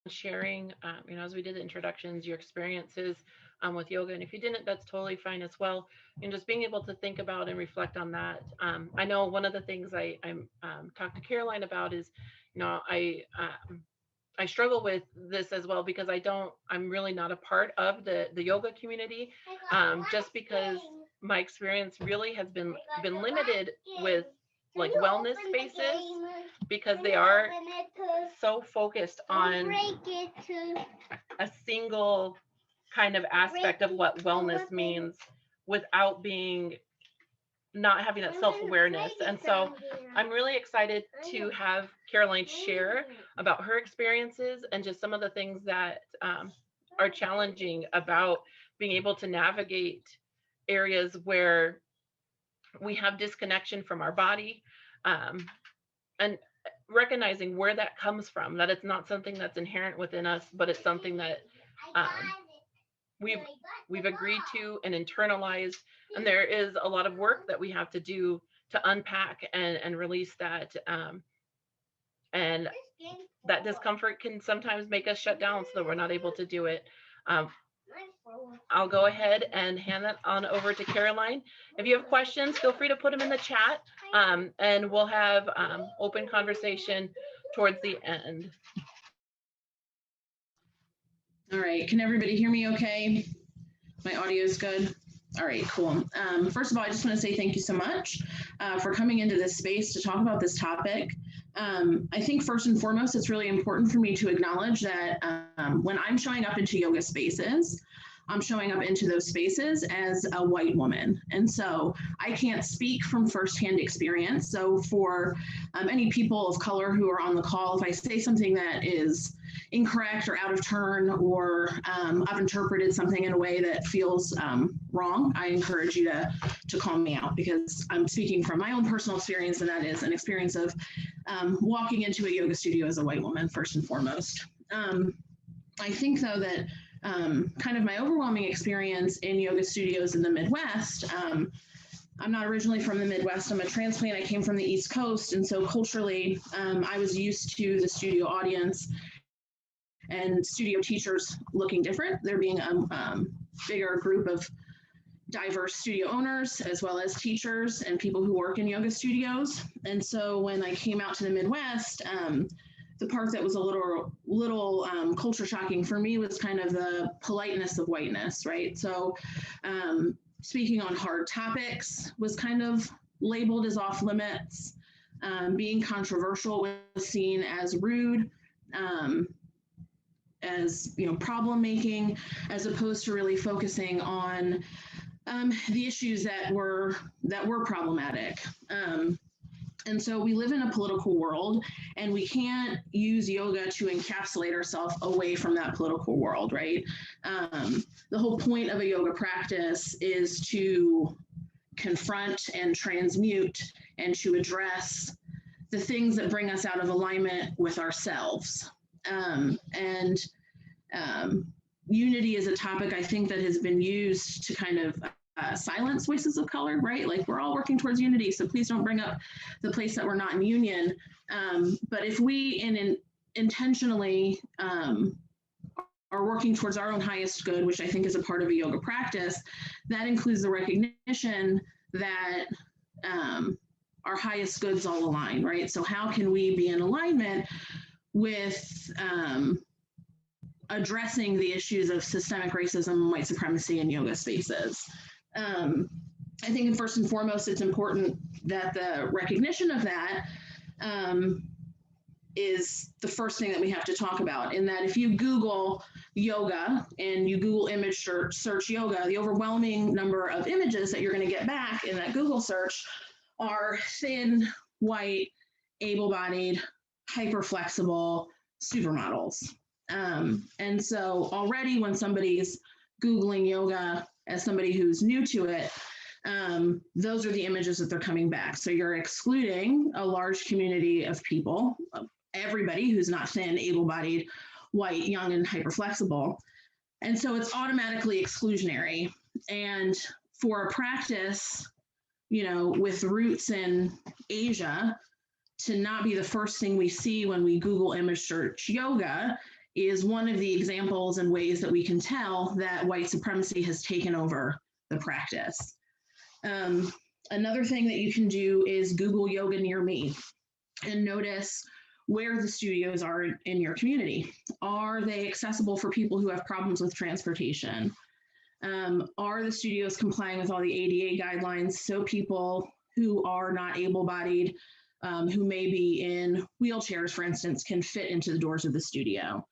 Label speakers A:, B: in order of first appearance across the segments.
A: sharing, as we did the introductions, your experiences with yoga. And if you didn't, that's totally fine as well. And just being able to think about and reflect on that. I know one of the things I'm talked to Caroline about is, I struggle with this as well because I'm really not a part of the yoga community, just because my experience really has been limited with like wellness spaces because they are so focused on a single kind of aspect of what wellness means without being not having that self-awareness. And so I'm really excited to have Caroline share about her experiences and just some of the things that are challenging about being able to navigate areas where we have disconnection from our body, and recognizing where that comes from, that it's not something that's inherent within us, but it's something that um, we've agreed to and internalized. And there is a lot of work that we have to do to unpack and release that. And that discomfort can sometimes make us shut down so that we're not able to do it. Um, I'll go ahead and hand that on over to Caroline. If you have questions, feel free to put them in the chat, and we'll have open conversation towards the end.
B: All right, can everybody hear me okay? My audio is good? All right, cool. First of all, I just want to say thank you so much for coming into this space to talk about this topic. I think first and foremost, it's really important for me to acknowledge that when I'm showing up into yoga spaces, I'm showing up into those spaces as a white woman. And so I can't speak from firsthand experience. So for any people of color who are on the call, if I say something that is incorrect or out of turn, or I've interpreted something in a way that feels wrong, I encourage you to call me out, because I'm speaking from my own personal experience, and that is an experience of walking into a yoga studio as a white woman, first and foremost. I think, though, that kind of my overwhelming experience in yoga studios in the Midwest, I'm not originally from the Midwest. I'm a transplant. I came from the East Coast. And so culturally, I was used to the studio audience and studio teachers looking different. There being a bigger group of diverse studio owners, as well as teachers and people who work in yoga studios. And so when I came out to the Midwest, the part that was a little culture shocking for me was kind of the politeness of whiteness, right? So speaking on hard topics was kind of labeled as off limits. Being controversial was seen as rude, as problem making, as opposed to really focusing on the issues that were problematic. And so we live in a political world, and we can't use yoga to encapsulate ourselves away from that political world, right? The whole point of a yoga practice is to confront and transmute and to address the things that bring us out of alignment with ourselves. Unity is a topic, I think, that has been used to kind of silence voices of color, right? Like, we're all working towards unity, so please don't bring up the place that we're not in union. But if we intentionally are working towards our own highest good, which I think is a part of a yoga practice, that includes the recognition that our highest goods all align, right? So how can we be in alignment with addressing the issues of systemic racism and white supremacy in yoga spaces? I think first and foremost, it's important that the recognition of that is the first thing that we have to talk about, in that if you Google yoga and you Google image search yoga, the overwhelming number of images that you're going to get back in that Google search are thin, white, able-bodied, hyper-flexible supermodels. And so already when somebody's Googling yoga as somebody who's new to it, those are the images that they're coming back. So you're excluding a large community of people, everybody who's not thin, able-bodied, white, young, and hyperflexible. And so it's automatically exclusionary. And for a practice, with roots in Asia, to not be the first thing we see when we Google image search yoga is one of the examples and ways that we can tell that white supremacy has taken over the practice. Another thing that you can do is Google yoga near me and notice where the studios are in your community. Are they accessible for people who have problems with transportation? Are the studios complying with all the ADA guidelines so people who are not able-bodied, who may be in wheelchairs, for instance, can fit into the doors of the studio?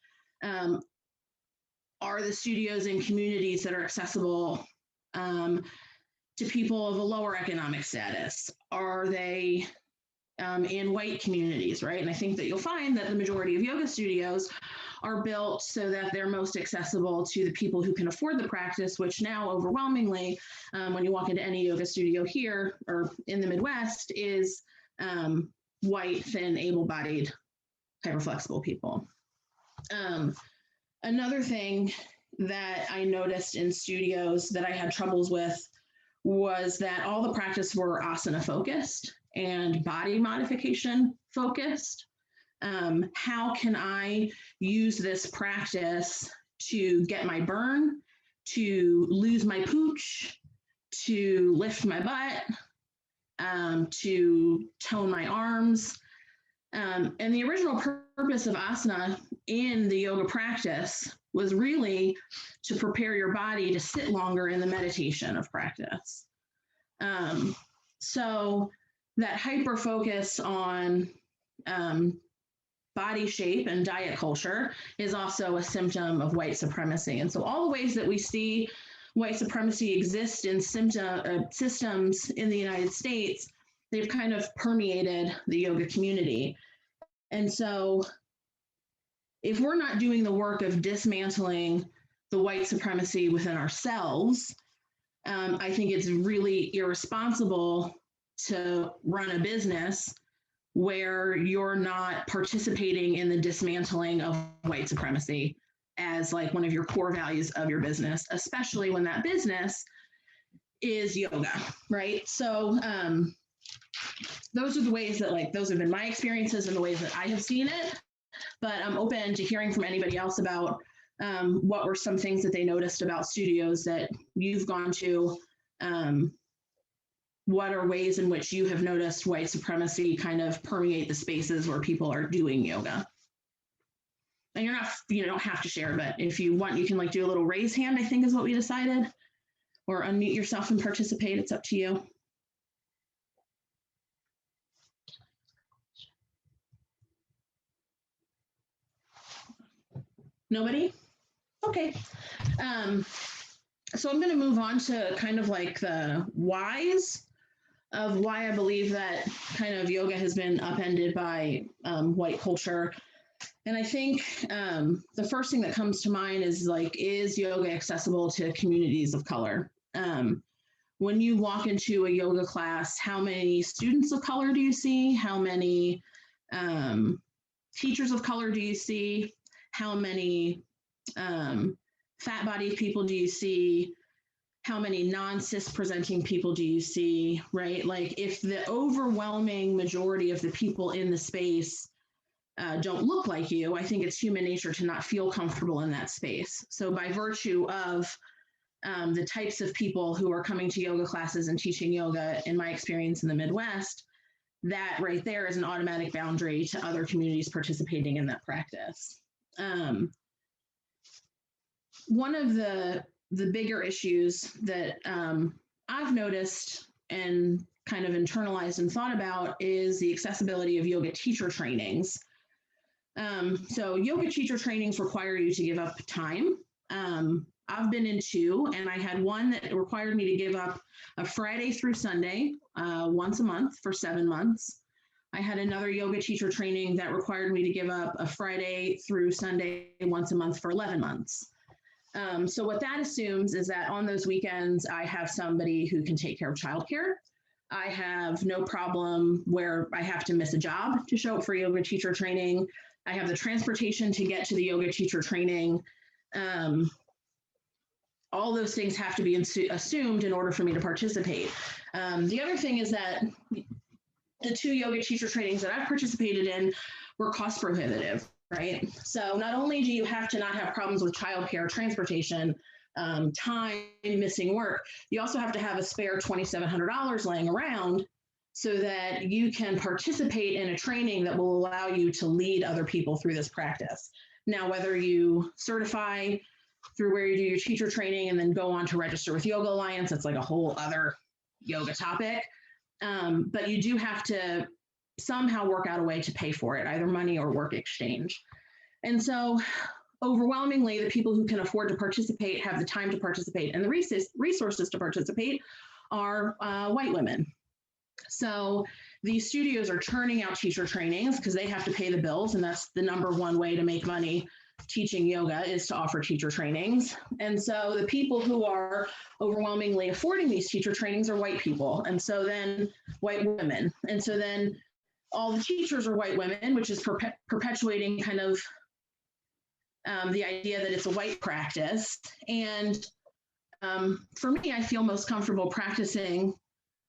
B: Are the studios in communities that are accessible to people of a lower economic status? Are they in white communities, right? And I think that you'll find that the majority of yoga studios are built so that they're most accessible to the people who can afford the practice, which now overwhelmingly, when you walk into any yoga studio here or in the Midwest, is white, thin, able-bodied, hyperflexible people. Another thing that I noticed in studios that I had troubles with was that all the practice were asana focused and body modification focused. How can I use this practice to get my burn, to lose my pooch, to lift my butt, to tone my arms? And the original purpose of asana in the yoga practice was really to prepare your body to sit longer in the meditation of practice. So that hyper focus on body shape and diet culture is also a symptom of white supremacy. And so all the ways that we see white supremacy exist in systems in the United States, they've kind of permeated the yoga community. And so if we're not doing the work of dismantling the white supremacy within ourselves, I think it's really irresponsible to run a business where you're not participating in the dismantling of white supremacy as like one of your core values of your business, especially when that business is yoga, right? So those are the ways that like, those have been my experiences and the ways that I have seen it, but I'm open to hearing from anybody else about what were some things that they noticed about studios that you've gone to. What are ways in which you have noticed white supremacy kind of permeate the spaces where people are doing yoga? And you don't have to share, but if you want, you can like do a little raise hand, I think is what we decided, or unmute yourself and participate. It's up to you. Nobody? Okay. So I'm going to move on to kind of like the whys of why I believe that kind of yoga has been upended by white culture. And I think the first thing that comes to mind is like, is yoga accessible to communities of color? When you walk into a yoga class, how many students of color do you see? How many teachers of color do you see? How many fat-bodied people do you see? How many non-cis presenting people do you see, right? Like if the overwhelming majority of the people in the space don't look like you, I think it's human nature to not feel comfortable in that space. So by virtue of the types of people who are coming to yoga classes and teaching yoga, in my experience in the Midwest, that right there is an automatic boundary to other communities participating in that practice. One of the bigger issues that I've noticed and kind of internalized and thought about is the accessibility of yoga teacher trainings. So yoga teacher trainings require you to give up time. I've been in two, and I had one that required me to give up a Friday through Sunday once a month for 7 months. I had another yoga teacher training that required me to give up a Friday through Sunday once a month for 11 months. So what that assumes is that on those weekends, I have somebody who can take care of childcare. I have no problem where I have to miss a job to show up for yoga teacher training. I have the transportation to get to the yoga teacher training. All those things have to be assumed in order for me to participate. The other thing is that the two yoga teacher trainings that I've participated in were cost prohibitive, right? So not only do you have to not have problems with childcare, transportation, time, missing work, you also have to have a spare $2,700 laying around so that you can participate in a training that will allow you to lead other people through this practice. Now, whether you certify through where you do your teacher training and then go on to register with Yoga Alliance, that's like a whole other yoga topic. But you do have to somehow work out a way to pay for it, either money or work exchange. And so overwhelmingly, the people who can afford to participate, have the time to participate, and the resources to participate are white women. So these studios are churning out teacher trainings because they have to pay the bills, and that's the number one way to make money teaching yoga is to offer teacher trainings. And so the people who are overwhelmingly affording these teacher trainings are white people, and so then white women. And so then all the teachers are white women, which is perpetuating kind of the idea that it's a white practice. And for me, I feel most comfortable practicing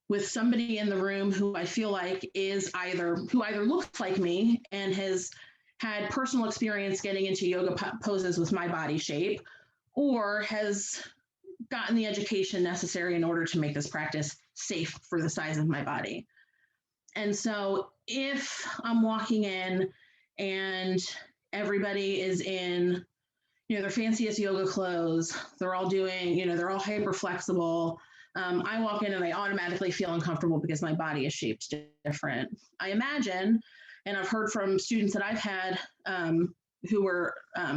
B: with somebody in the room who I feel like is either looks like me and has had personal experience getting into yoga poses with my body shape, or has gotten the education necessary in order to make this practice safe for the size of my body. And so if I'm walking in and everybody is in, their fanciest yoga clothes, they're all doing, they're all hyper flexible. I walk in and I automatically feel uncomfortable because my body is shaped different. I imagine, and I've heard from students that I've had who were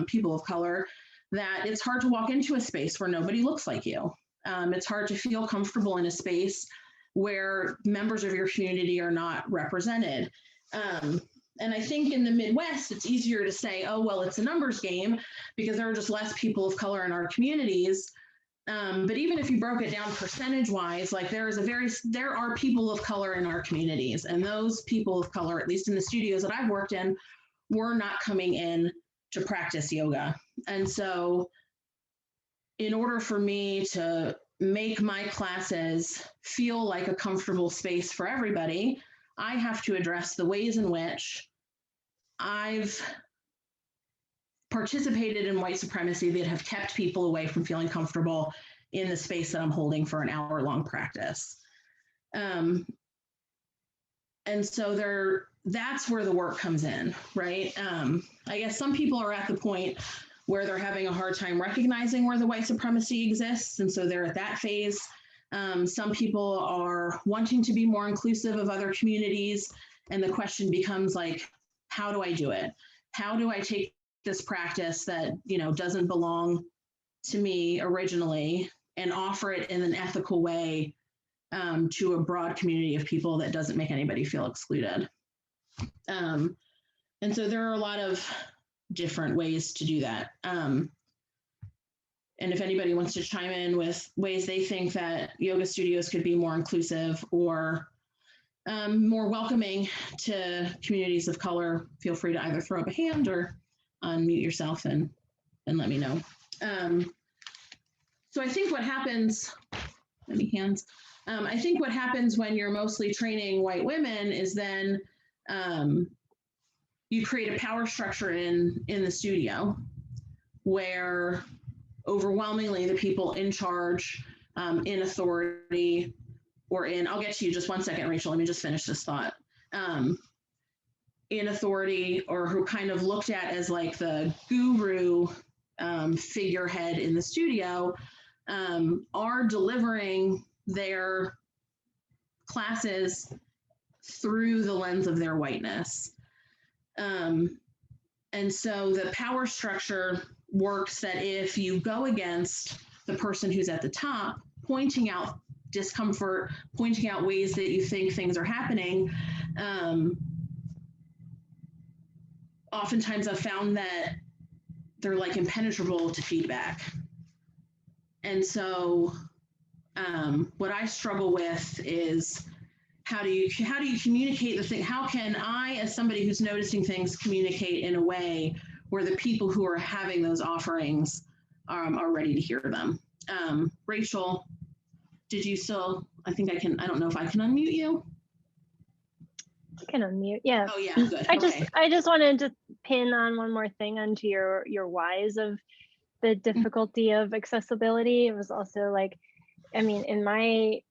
B: people of color, that it's hard to walk into a space where nobody looks like you. It's hard to feel comfortable in a space where members of your community are not represented. And I think in the Midwest, it's easier to say, oh, well, it's a numbers game because there are just less people of color in our communities. But even if you broke it down percentage-wise, like there are people of color in our communities, and those people of color, at least in the studios that I've worked in, were not coming in to practice yoga. And so in order for me to make my classes feel like a comfortable space for everybody, I have to address the ways in which I've participated in white supremacy that have kept people away from feeling comfortable in the space that I'm holding for an hour-long practice. And so that's where the work comes in, right? I guess some people are at the point where they're having a hard time recognizing where the white supremacy exists, and so they're at that phase. Some people are wanting to be more inclusive of other communities, and the question becomes like, how do I do it? How do I take this practice that doesn't belong to me originally and offer it in an ethical way to a broad community of people that doesn't make anybody feel excluded? And so there are a lot of different ways to do that. And if anybody wants to chime in with ways they think that yoga studios could be more inclusive or more welcoming to communities of color, feel free to either throw up a hand or unmute yourself and let me know. So I think what happens, any hands? I think what happens when you're mostly training white women is then you create a power structure in the studio where overwhelmingly the people in charge, in authority, or I'll get to you just one second, Rachel, let me just finish this thought. In authority, or who kind of looked at as like the guru figurehead in the studio, are delivering their classes through the lens of their whiteness. And so the power structure works that if you go against the person who's at the top, pointing out discomfort, pointing out ways that you think things are happening, oftentimes I've found that they're like impenetrable to feedback. And so what I struggle with is how do you communicate the thing? How can I, as somebody who's noticing things, communicate in a way where the people who are having those offerings are ready to hear them? Rachel, did you still, I don't know if I can unmute you.
C: I can unmute. Yeah.
B: Oh yeah, good.
C: I just wanted to pin on one more thing onto your whys of the difficulty of accessibility. It was also like, I mean, in my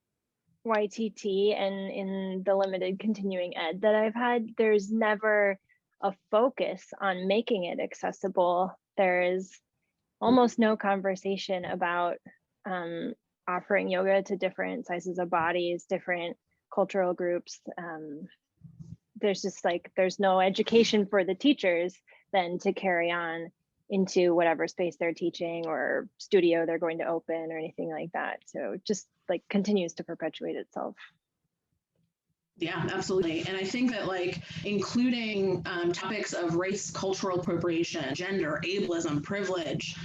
C: YTT and in the limited continuing ed that I've had, there's never a focus on making it accessible. There is almost no conversation about offering yoga to different sizes of bodies, different cultural groups. There's just like, there's no education for the teachers then to carry on into whatever space they're teaching or studio they're going to open or anything like that. So it just like continues to perpetuate itself.
B: Yeah, absolutely. And I think that like including topics of race, cultural appropriation, gender, ableism, privilege,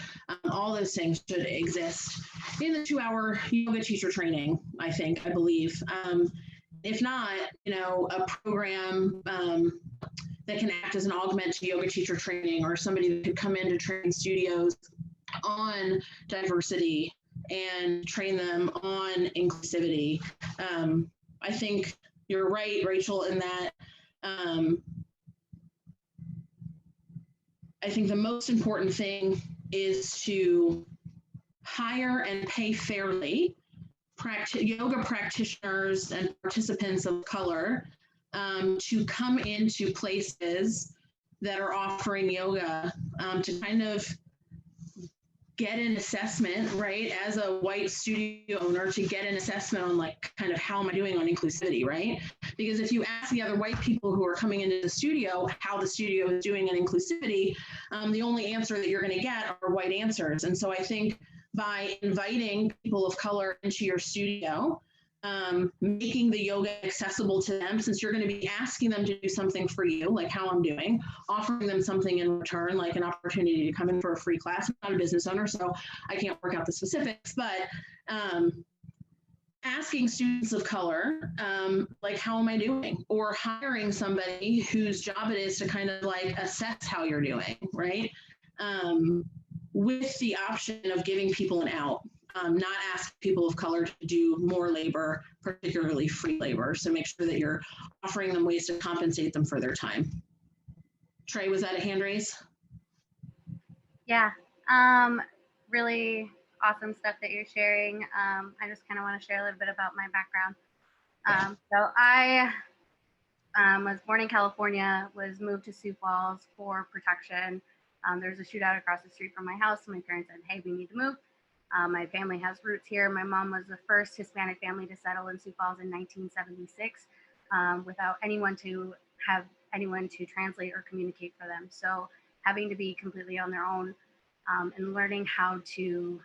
B: all those things should exist in the 2-hour yoga teacher training, I believe. If not, you know, a program that can act as an augment to yoga teacher training, or somebody that could come into training studios on diversity and train them on inclusivity. I think you're right, Rachel, in that I think the most important thing is to hire and pay fairly yoga practitioners and participants of color to come into places that are offering yoga to kind of get an assessment, right, as a white studio owner, to get an assessment on like kind of how am I doing on inclusivity, right? Because if you ask the other white people who are coming into the studio how the studio is doing in inclusivity, the only answer that you're going to get are white answers. And so I think by inviting people of color into your studio, making the yoga accessible to them, since you're going to be asking them to do something for you, like how I'm doing, offering them something in return, like an opportunity to come in for a free class. I'm not a business owner, so I can't work out the specifics, but asking students of color, like, how am I doing? Or hiring somebody whose job it is to kind of like assess how you're doing, right? With the option of giving people an out. Not ask people of color to do more labor, particularly free labor. So make sure that you're offering them ways to compensate them for their time. Trey, was that a hand raise?
D: Yeah, really awesome stuff that you're sharing. I just kind of want to share a little bit about my background. So I was born in California, was moved to Sioux Falls for protection. There was a shootout across the street from my house. So my parents said, hey, we need to move. My family has roots here. My mom was the first Hispanic family to settle in Sioux Falls in 1976 without anyone to translate or communicate for them. So having to be completely on their own and learning how to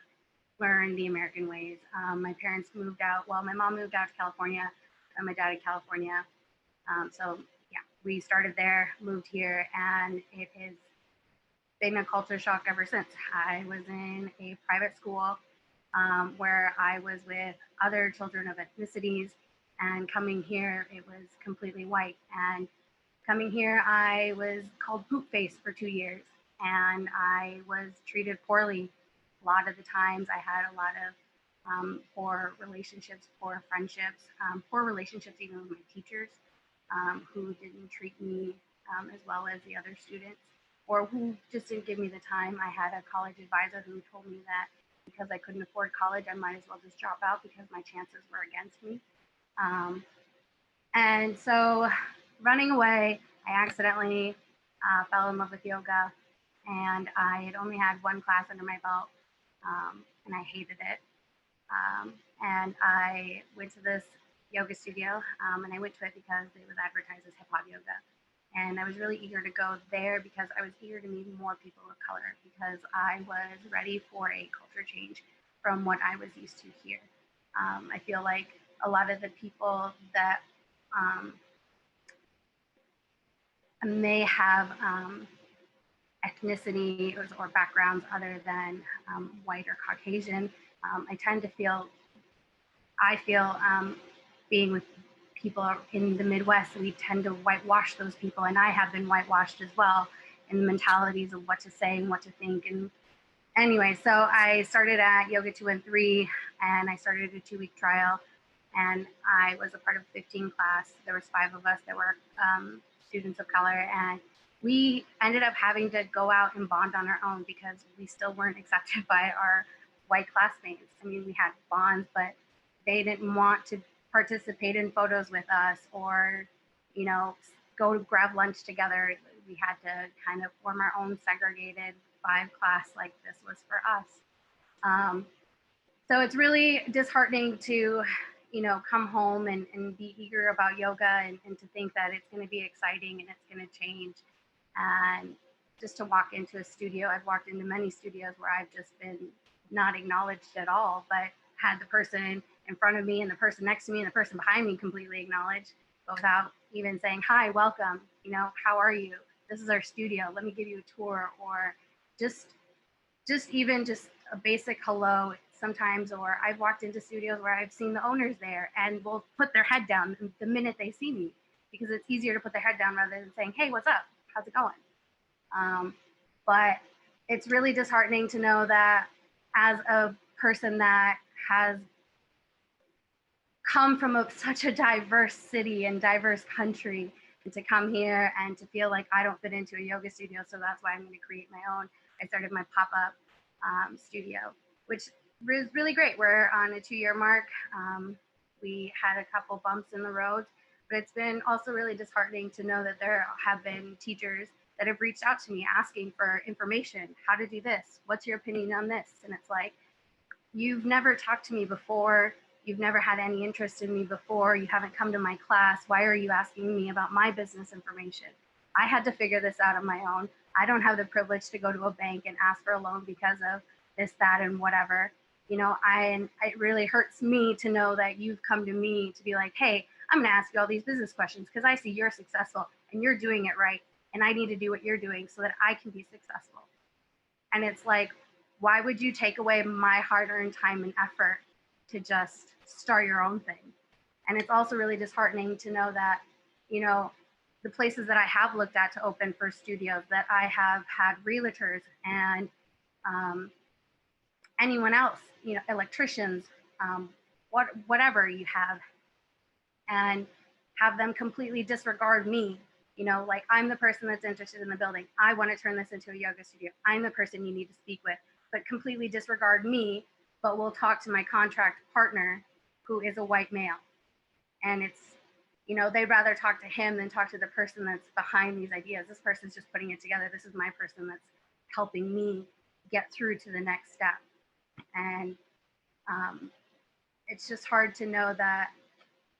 D: learn the American ways. My parents moved out, well, my mom moved out to California and my dad in California. So yeah, we started there, moved here, and it has been a culture shock ever since. I was in a private school where I was with other children of ethnicities, and coming here, it was completely white. And coming here, I was called poop face for 2 years, and I was treated poorly. A lot of the times I had a lot of poor relationships, poor friendships, poor relationships even with my teachers who didn't treat me as well as the other students, or who just didn't give me the time. I had a college advisor who told me that because I couldn't afford college, I might as well just drop out because my chances were against me. And so running away, I accidentally fell in love with yoga, and I had only had one class under my belt, and I hated it. And I went to this yoga studio, and I went to it because it was advertised as hip hop yoga. And I was really eager to go there because I was eager to meet more people of color, because I was ready for a culture change from what I was used to here. I feel like a lot of the people that may have ethnicity or backgrounds other than white or Caucasian, I feel being with people in the Midwest, we tend to whitewash those people, and I have been whitewashed as well in the mentalities of what to say and what to think. And anyway, so I started at Yoga 2 and 3, and I started a 2-week trial, and I was a part of 15 class. There was 5 of us that were students of color, and we ended up having to go out and bond on our own because we still weren't accepted by our white classmates. I mean, we had bonds, but they didn't want to participate in photos with us or, you know, go to grab lunch together. We had to kind of form our own segregated 5 class like this was for us. So it's really disheartening to, you know, come home and be eager about yoga and to think that it's going to be exciting and it's going to change. And just to walk into a studio, I've walked into many studios where I've just been not acknowledged at all, but had the person in front of me and the person next to me and the person behind me completely acknowledged, but without even saying, hi, welcome, you know, how are you? This is our studio. Let me give you a tour, or just even just a basic hello sometimes. Or I've walked into studios where I've seen the owners there and will put their head down the minute they see me, because it's easier to put their head down rather than saying, hey, what's up? How's it going? But it's really disheartening to know that as a person that has come from such a diverse city and diverse country, and to come here and to feel like I don't fit into a yoga studio, so that's why I'm going to create my own. I started my pop-up studio, which was really great. We're on a 2-year mark. We had a couple bumps in the road, but it's been also really disheartening to know that there have been teachers that have reached out to me asking for information, how to do this, what's your opinion on this? And it's like, you've never talked to me before. You've never had any interest in me before. You haven't come to my class. Why are you asking me about my business information? I had to figure this out on my own. I don't have the privilege to go to a bank and ask for a loan because of this, that, and whatever. You know, it really hurts me to know that you've come to me to be like, hey, I'm going to ask you all these business questions because I see you're successful and you're doing it right. And I need to do what you're doing so that I can be successful. And it's like, why would you take away my hard-earned time and effort to just start your own thing? And it's also really disheartening to know that, you know, the places that I have looked at to open for studios, that I have had realtors and anyone else, you know, electricians, whatever you have, and have them completely disregard me. You know, like, I'm the person that's interested in the building. I want to turn this into a yoga studio. I'm the person you need to speak with, but completely disregard me, but we'll talk to my contract partner who is a white male. And it's, you know, they'd rather talk to him than talk to the person that's behind these ideas. This person's just putting it together. This is my person that's helping me get through to the next step. And it's just hard to know that,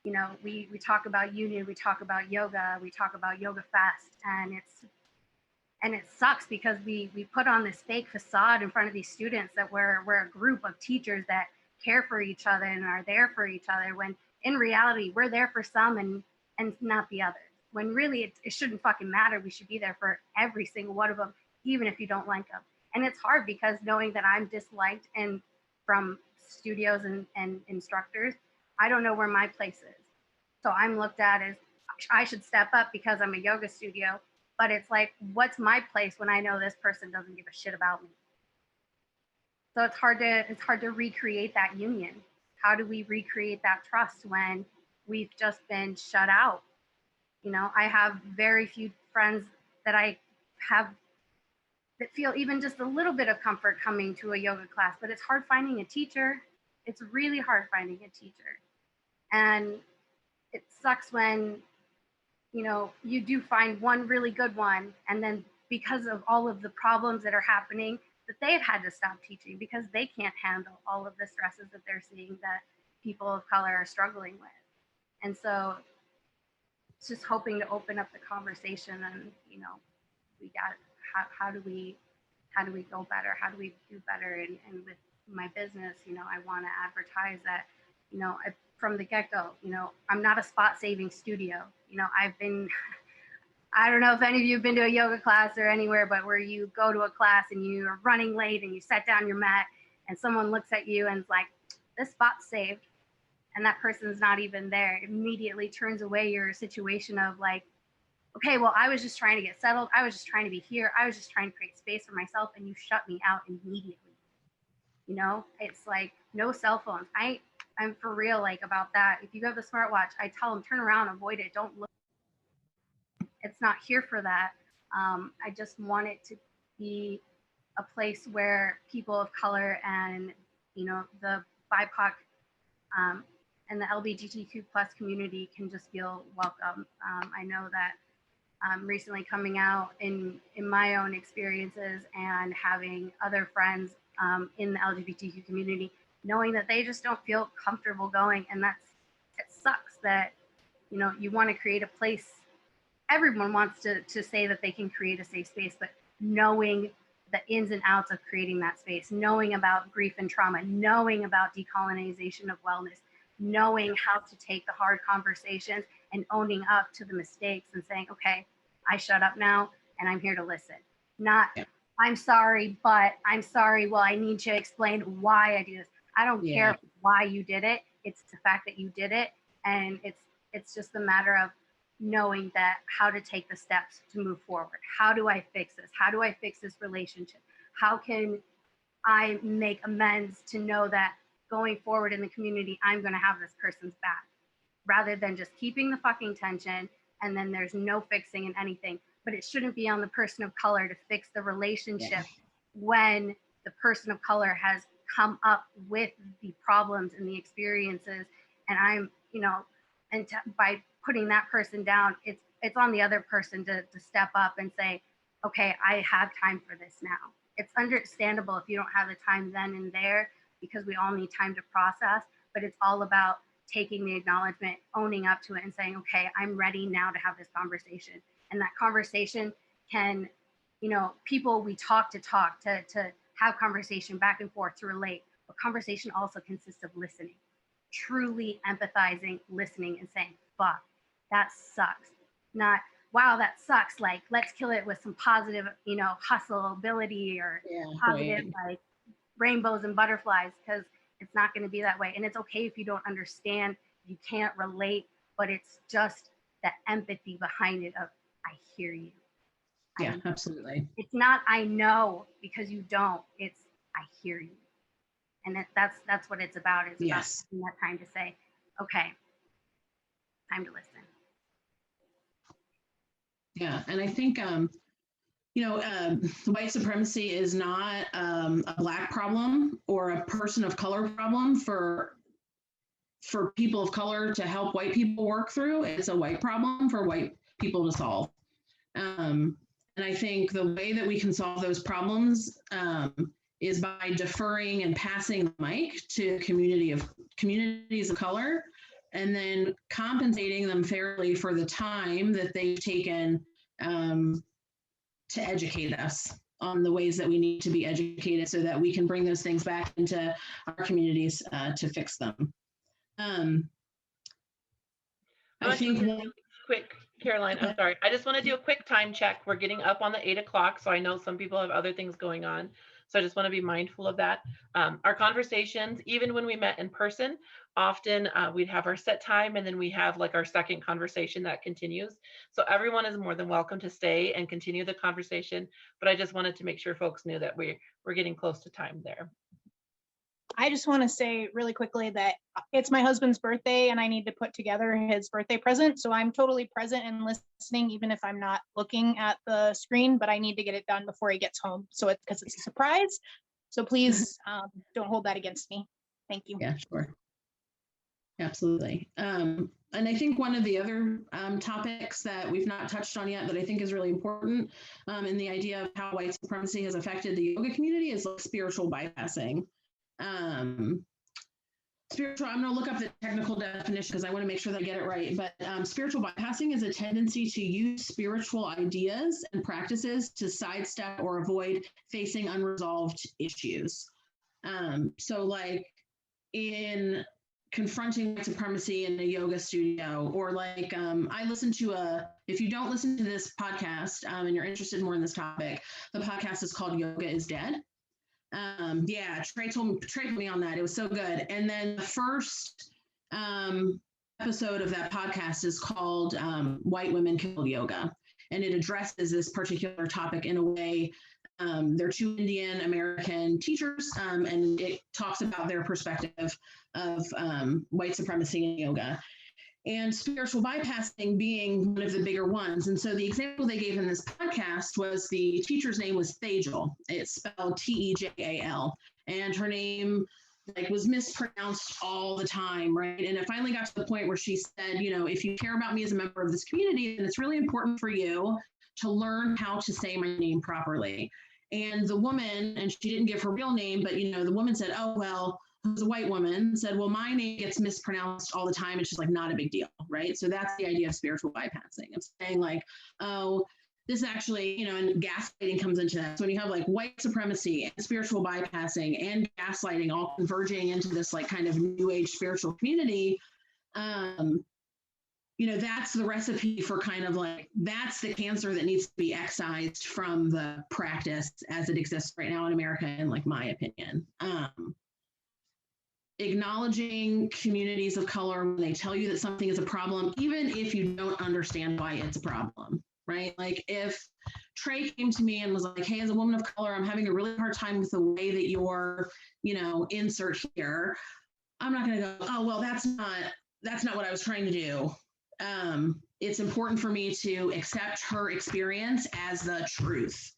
D: you know, we talk about union, we talk about yoga, we talk about yoga fast, and it sucks because we put on this fake facade in front of these students that we're a group of teachers that care for each other and are there for each other, when in reality we're there for some and not the others. When really it shouldn't fucking matter. We should be there for every single one of them, even if you don't like them. And it's hard because knowing that I'm disliked and from studios and instructors, I don't know where my place is. So I'm looked at as I should step up because I'm a yoga studio, but it's like, what's my place when I know this person doesn't give a shit about me? So it's hard to recreate that union. How do we recreate that trust when we've just been shut out? You know, I have very few friends that I have that feel even just a little bit of comfort coming to a yoga class, but it's hard finding a teacher. It's really hard finding a teacher. And it sucks when, you know, you do find one really good one, and then because of all of the problems that are happening, that they've had to stop teaching because they can't handle all of the stresses that they're seeing that people of color are struggling with. And so it's just hoping to open up the conversation and, you know, we got, how do we go better? How do we do better? And with my business, you know, I want to advertise that, you know, from the get-go, you know, I'm not a spot saving studio. You know, I don't know if any of you have been to a yoga class or anywhere, but where you go to a class and you're running late and you set down your mat and someone looks at you and is like, this spot's saved, and that person's not even there, immediately turns away your situation of like, okay, well, I was just trying to get settled. I was just trying to be here. I was just trying to create space for myself, and you shut me out immediately. You know, it's like no cell phones. I'm for real, like, about that. If you have a smartwatch, I tell them, turn around, avoid it, don't look. It's not here for that. I just want it to be a place where people of color and, you know, the BIPOC and the LGBTQ plus community can just feel welcome. I know that recently coming out in my own experiences and having other friends in the LGBTQ community, knowing that they just don't feel comfortable going, and it sucks that, you know, you want to create a place. Everyone wants to say that they can create a safe space, but knowing the ins and outs of creating that space, knowing about grief and trauma, knowing about decolonization of wellness, knowing how to take the hard conversations and owning up to the mistakes and saying, okay, I shut up now and I'm here to listen. Not, I'm sorry, but I'm sorry. Well, I need to explain why I do this. I don't care why you did it. It's the fact that you did it. And it's just a matter of knowing that how to take the steps to move forward. How do I fix this? How do I fix this relationship? How can I make amends to know that going forward in the community, I'm going to have this person's back, rather than just keeping the fucking tension and then there's no fixing and anything. But it shouldn't be on the person of color to fix the relationship when the person of color has come up with the problems and the experiences. And I'm, you know, and by putting that person down, it's on the other person to step up and say, okay, I have time for this now. It's understandable if you don't have the time then and there, because we all need time to process, but it's all about taking the acknowledgement, owning up to it and saying, okay, I'm ready now to have this conversation. And that conversation can, you know, people, we talk to have conversation back and forth to relate, but conversation also consists of listening, truly empathizing, listening and saying, fuck, that sucks. Not, wow, that sucks. Like, let's kill it with some positive, you know, hustle ability or positive, like rainbows and butterflies, because it's not going to be that way. And it's okay if you don't understand, you can't relate, but it's just the empathy behind it of, I hear you.
B: Yeah, absolutely.
D: It's not, I know, because you don't, it's, I hear you. And that's what it's about. It's about taking that time to say, okay, time to listen.
B: Yeah, and I think, you know, white supremacy is not a Black problem or a person of color problem for people of color to help white people work through. It's a white problem for white people to solve. And I think the way that we can solve those problems is by deferring and passing the mic to communities of color, and then compensating them fairly for the time that they've taken to educate us on the ways that we need to be educated so that we can bring those things back into our communities to fix them. I think
A: quick, Caroline, I'm sorry. I just want to do a quick time check. We're getting up on the 8 o'clock, so I know some people have other things going on. So I just want to be mindful of that. Our conversations, even when we met in person, often we'd have our set time and then we have like our second conversation that continues. So everyone is more than welcome to stay and continue the conversation. But I just wanted to make sure folks knew that we're getting close to time there.
E: I just want to say really quickly that it's my husband's birthday and I need to put together his birthday present. So I'm totally present and listening, even if I'm not looking at the screen, but I need to get it done before he gets home. So because it's a surprise. So please don't hold that against me. Thank you.
B: Yeah, sure. Absolutely. And I think one of the other topics that we've not touched on yet that I think is really important in the idea of how white supremacy has affected the yoga community is like spiritual bypassing. Spiritual, I'm going to look up the technical definition because I want to make sure that I get it right, but spiritual bypassing is a tendency to use spiritual ideas and practices to sidestep or avoid facing unresolved issues. So like in confronting white supremacy in a yoga studio, or like I listen to if you don't listen to this podcast and you're interested more in this topic, the podcast is called Yoga is Dead. Yeah, Trey put me on that. It was so good. And then the first episode of that podcast is called White Women Killed Yoga. And it addresses this particular topic in a way They're two Indian American teachers, and it talks about their perspective of white supremacy in yoga. And spiritual bypassing being one of the bigger ones. And so the example they gave in this podcast was the teacher's name was Thejal. It's spelled Tejal. And her name was mispronounced all the time, right? And it finally got to the point where she said, if you care about me as a member of this community, then it's really important for you to learn how to say my name properly. And the woman, and she didn't give her real name, but the woman said, oh, well, who's a white woman, said, well, my name gets mispronounced all the time. It's just not a big deal, right? So that's the idea of spiritual bypassing. Of saying oh, this actually, and gaslighting comes into that. So when you have white supremacy and spiritual bypassing and gaslighting all converging into this kind of new age spiritual community, that's the recipe for that's the cancer that needs to be excised from the practice as it exists right now in America, in my opinion. Acknowledging communities of color when they tell you that something is a problem, even if you don't understand why it's a problem, right? If Trey came to me and was like, hey, as a woman of color, I'm having a really hard time with the way that you're, insert here. I'm not going to go, oh, well, that's not what I was trying to do. It's important for me to accept her experience as the truth.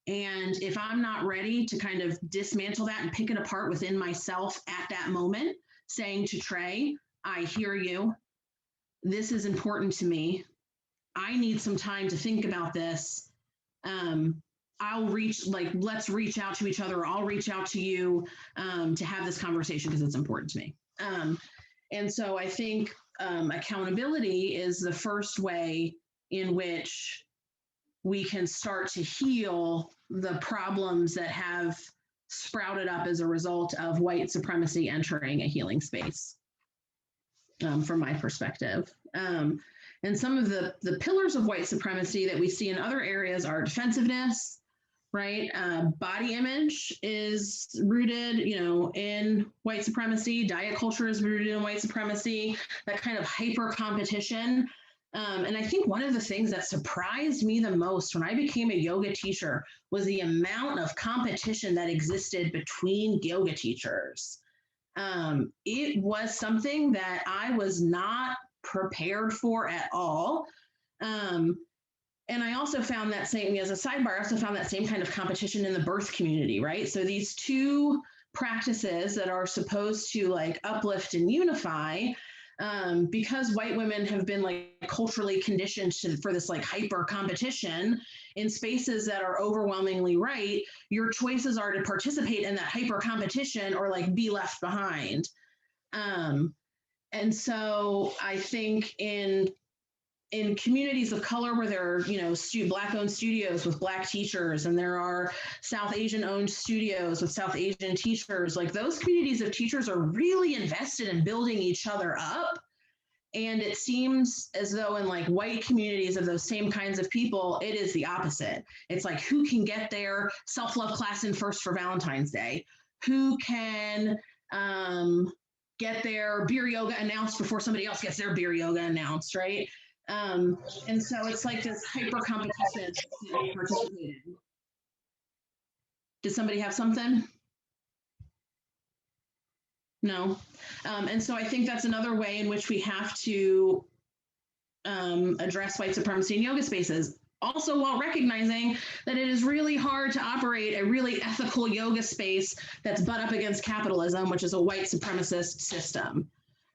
B: And if I'm not ready to kind of dismantle that and pick it apart within myself at that moment, saying to Trey, I hear you. This is important to me. I need some time to think about this. I'll let's reach out to each other. I'll reach out to you to have this conversation because it's important to me. And so I think accountability is the first way in which we can start to heal the problems that have sprouted up as a result of white supremacy entering a healing space, from my perspective. And some of the pillars of white supremacy that we see in other areas are defensiveness, right? Body image is rooted, in white supremacy. Diet culture is rooted in white supremacy, that kind of hyper competition. And I think one of the things that surprised me the most when I became a yoga teacher was the amount of competition that existed between yoga teachers. It was something that I was not prepared for at all. And I also found that same, as a sidebar, I also found that same kind of competition in the birth community, right? So these two practices that are supposed to uplift and unify, because white women have been culturally conditioned for this hyper competition in spaces that are overwhelmingly right, your choices are to participate in that hyper competition or be left behind. And so I think in communities of color where there are, Black-owned studios with Black teachers, and there are South Asian-owned studios with South Asian teachers, those communities of teachers are really invested in building each other up. And it seems as though in white communities of those same kinds of people, it is the opposite. It's who can get their self-love class in first for Valentine's Day? Who can get their beer yoga announced before somebody else gets their beer yoga announced, right? And so it's this hyper competition that we participated in. Did somebody have something? No. And so I think that's another way in which we have to address white supremacy in yoga spaces. Also, while recognizing that it is really hard to operate a really ethical yoga space that's butt up against capitalism, which is a white supremacist system.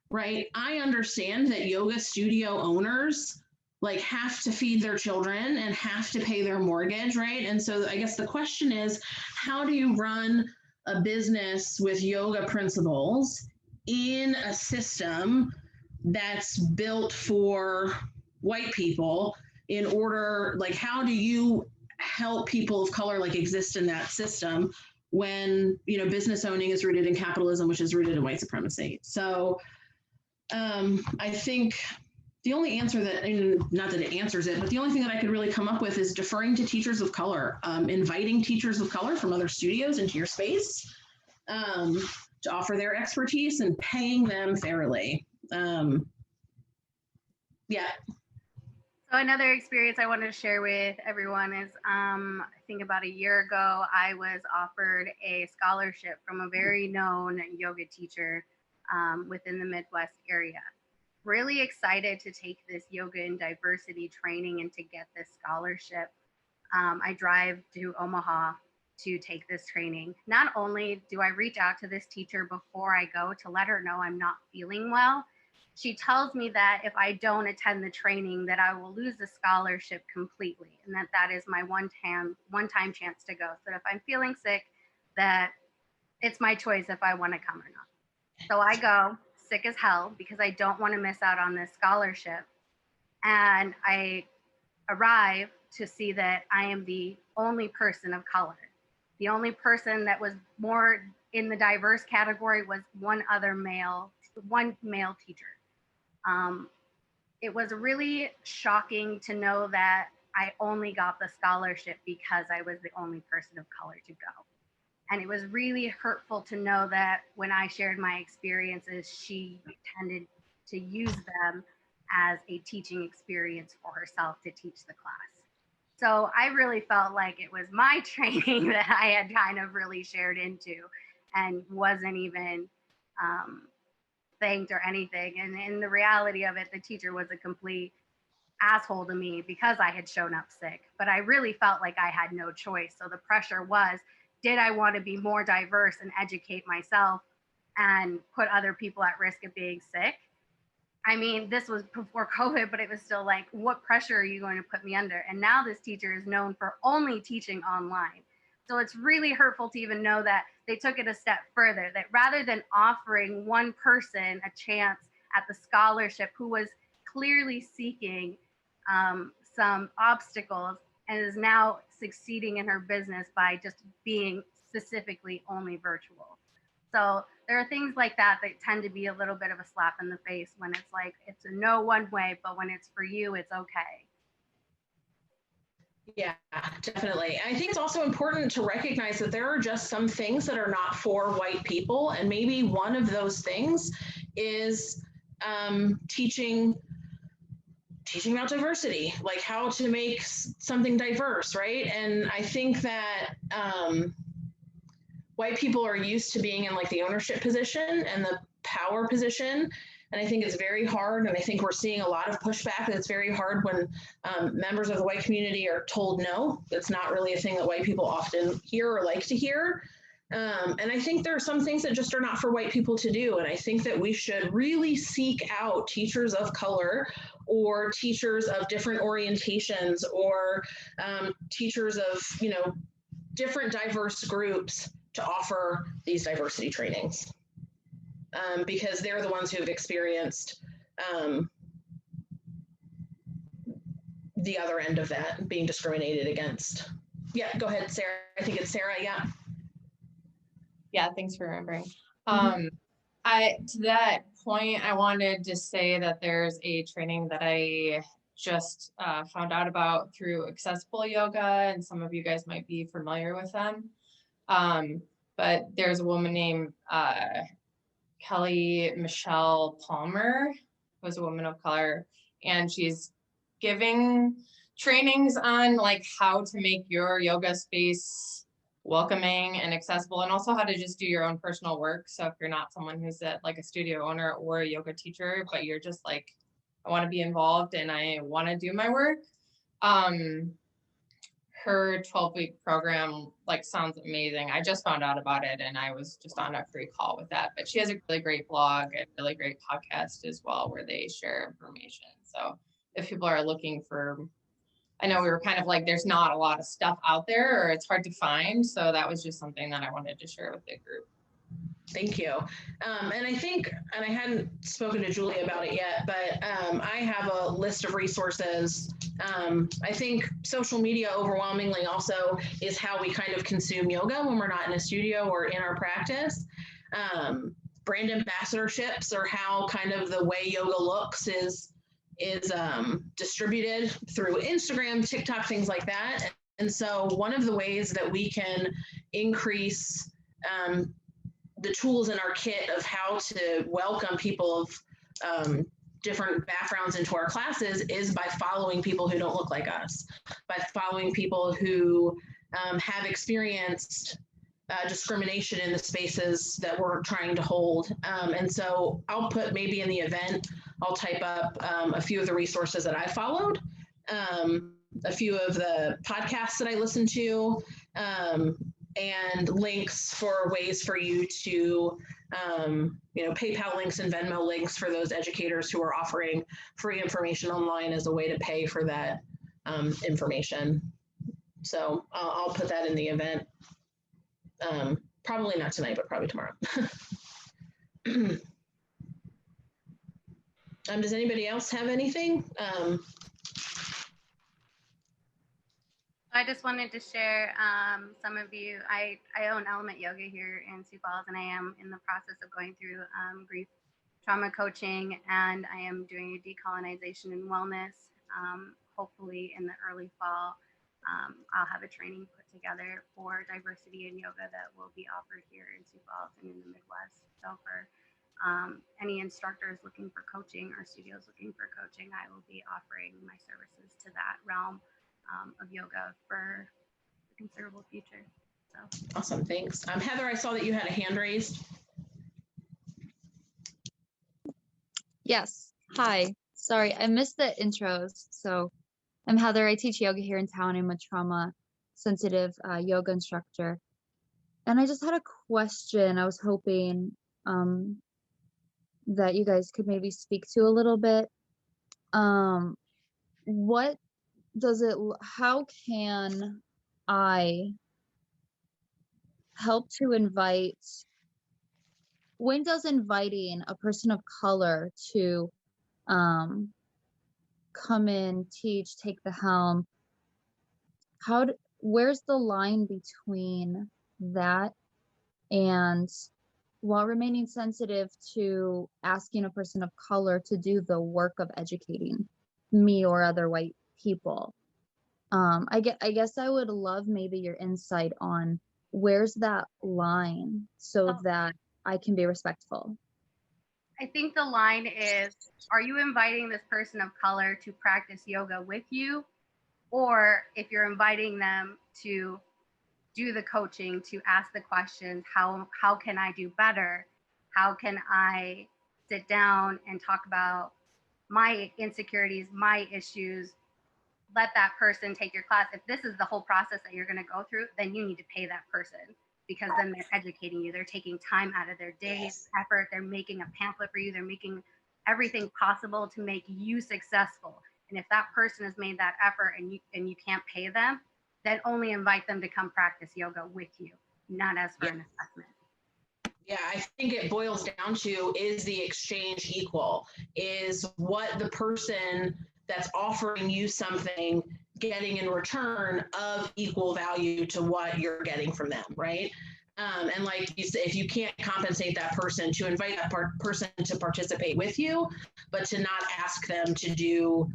B: Right? I understand that yoga studio owners have to feed their children and have to pay their mortgage, right? And so I guess the question is, how do you run a business with yoga principles in a system that's built for white people in order, how do you help people of color exist in that system when, business owning is rooted in capitalism, which is rooted in white supremacy? So I think the only answer that, not that it answers it, but the only thing that I could really come up with is deferring to teachers of color, inviting teachers of color from other studios into your space to offer their expertise and paying them fairly. Yeah.
D: So So another experience I wanted to share with everyone is, I think about a year ago, I was offered a scholarship from a very known yoga teacher within the Midwest area. Really excited to take this yoga and diversity training and to get this scholarship. I drive to Omaha to take this training. Not only do I reach out to this teacher before I go to let her know I'm not feeling well, she tells me that if I don't attend the training, that I will lose the scholarship completely, and that is my one-time chance to go. So if I'm feeling sick, that it's my choice if I want to come or not. So I go sick as hell because I don't want to miss out on this scholarship. And I arrive to see that I am the only person of color. The only person that was more in the diverse category was one male teacher. It was really shocking to know that I only got the scholarship because I was the only person of color to go. And it was really hurtful to know that when I shared my experiences, she tended to use them as a teaching experience for herself to teach the class. So I really felt like it was my training that I had kind of really shared into and wasn't even thanked or anything. And in the reality of it, the teacher was a complete asshole to me because I had shown up sick. But I really felt like I had no choice. So the pressure was, did I want to be more diverse and educate myself and put other people at risk of being sick? I mean, this was before COVID, but it was still like, what pressure are you going to put me under? And now this teacher is known for only teaching online. So it's really hurtful to even know that they took it a step further, that rather than offering one person a chance at the scholarship who was clearly seeking some obstacles and is now succeeding in her business by just being specifically only virtual. So there are things like that that tend to be a little bit of a slap in the face when it's like, it's a no one way, but when it's for you, it's okay.
B: Yeah, definitely. I think it's also important to recognize that there are just some things that are not for white people. And maybe one of those things is teaching about diversity, like how to make something diverse, right? And I think that white people are used to being in like the ownership position and the power position. And I think it's very hard. And I think we're seeing a lot of pushback. It's very hard when members of the white community are told no. That's not really a thing that white people often hear or like to hear. And I think there are some things that just are not for white people to do. And I think that we should really seek out teachers of color or teachers of different orientations or teachers of, different diverse groups to offer these diversity trainings. Because they're the ones who have experienced the other end of that, being discriminated against. Yeah, go ahead, Sarah. I think it's Sarah, yeah.
F: Yeah, thanks for remembering. To that point, I wanted to say that there's a training that I just found out about through Accessible Yoga, and some of you guys might be familiar with them. But there's a woman named Kelly Michelle Palmer, who's a woman of color, and she's giving trainings on like how to make your yoga space welcoming and accessible, and also how to just do your own personal work. So if you're not someone who's like a studio owner or a yoga teacher, but you're just like, I want to be involved and I want to do my work, her 12-week program like sounds amazing. I just found out about it and I was just on a free call with that, but she has a really great blog and really great podcast as well where they share information. So if people are looking for, I know we were kind of like, there's not a lot of stuff out there or it's hard to find. So that was just something that I wanted to share with the group.
B: Thank you. And I think, and I hadn't spoken to Julie about it yet, but I have a list of resources. I think social media overwhelmingly also is how we kind of consume yoga when we're not in a studio or in our practice. Brand ambassadorships are how kind of the way yoga looks is distributed through Instagram, TikTok, things like that. And so one of the ways that we can increase the tools in our kit of how to welcome people of different backgrounds into our classes is by following people who don't look like us, by following people who have experienced discrimination in the spaces that we're trying to hold. And so I'll put maybe in the event, I'll type up a few of the resources that I followed, a few of the podcasts that I listened to, and links for ways for you to, PayPal links and Venmo links for those educators who are offering free information online as a way to pay for that information. So I'll put that in the event. Probably not tonight, but probably tomorrow. Does anybody else have anything?
D: I just wanted to share some of you. I own Element Yoga here in Sioux Falls, and I am in the process of going through grief trauma coaching, and I am doing a decolonization and wellness. Hopefully in the early fall, I'll have a training put together for diversity in yoga that will be offered here in Sioux Falls and in the Midwest. So for any instructors looking for coaching or studios looking for coaching, I will be offering my services to that realm of yoga for the considerable future. So
B: awesome, thanks. Heather, I saw that you had a hand raised.
G: Yes, hi. Sorry, I missed the intros. So I'm Heather. I teach yoga here in town. I'm a trauma sensitive yoga instructor. And I just had a question I was hoping that you guys could maybe speak to a little bit. What does it, how can I help to invite, when does inviting a person of color to come in, teach, take the helm, where's the line between that and while remaining sensitive to asking a person of color to do the work of educating me or other white people? I guess I would love maybe your insight on where's that line so that I can be respectful.
D: I think the line is, are you inviting this person of color to practice yoga with you? Or if you're inviting them to do the coaching, to ask the questions, how can I do better? How can I sit down and talk about my insecurities, my issues? Let that person take your class. If this is the whole process that you're going to go through, then you need to pay that person, because then they're educating you. They're taking time out of their day's effort. They're making a pamphlet for you. They're making everything possible to make you successful. And if that person has made that effort and you can't pay them, then only invite them to come practice yoga with you, not as for an assessment.
B: Yeah, I think it boils down to, is the exchange equal? Is what the person that's offering you something getting in return of equal value to what you're getting from them, right? And like you said, if you can't compensate that person, to invite that person to participate with you, but to not ask them to do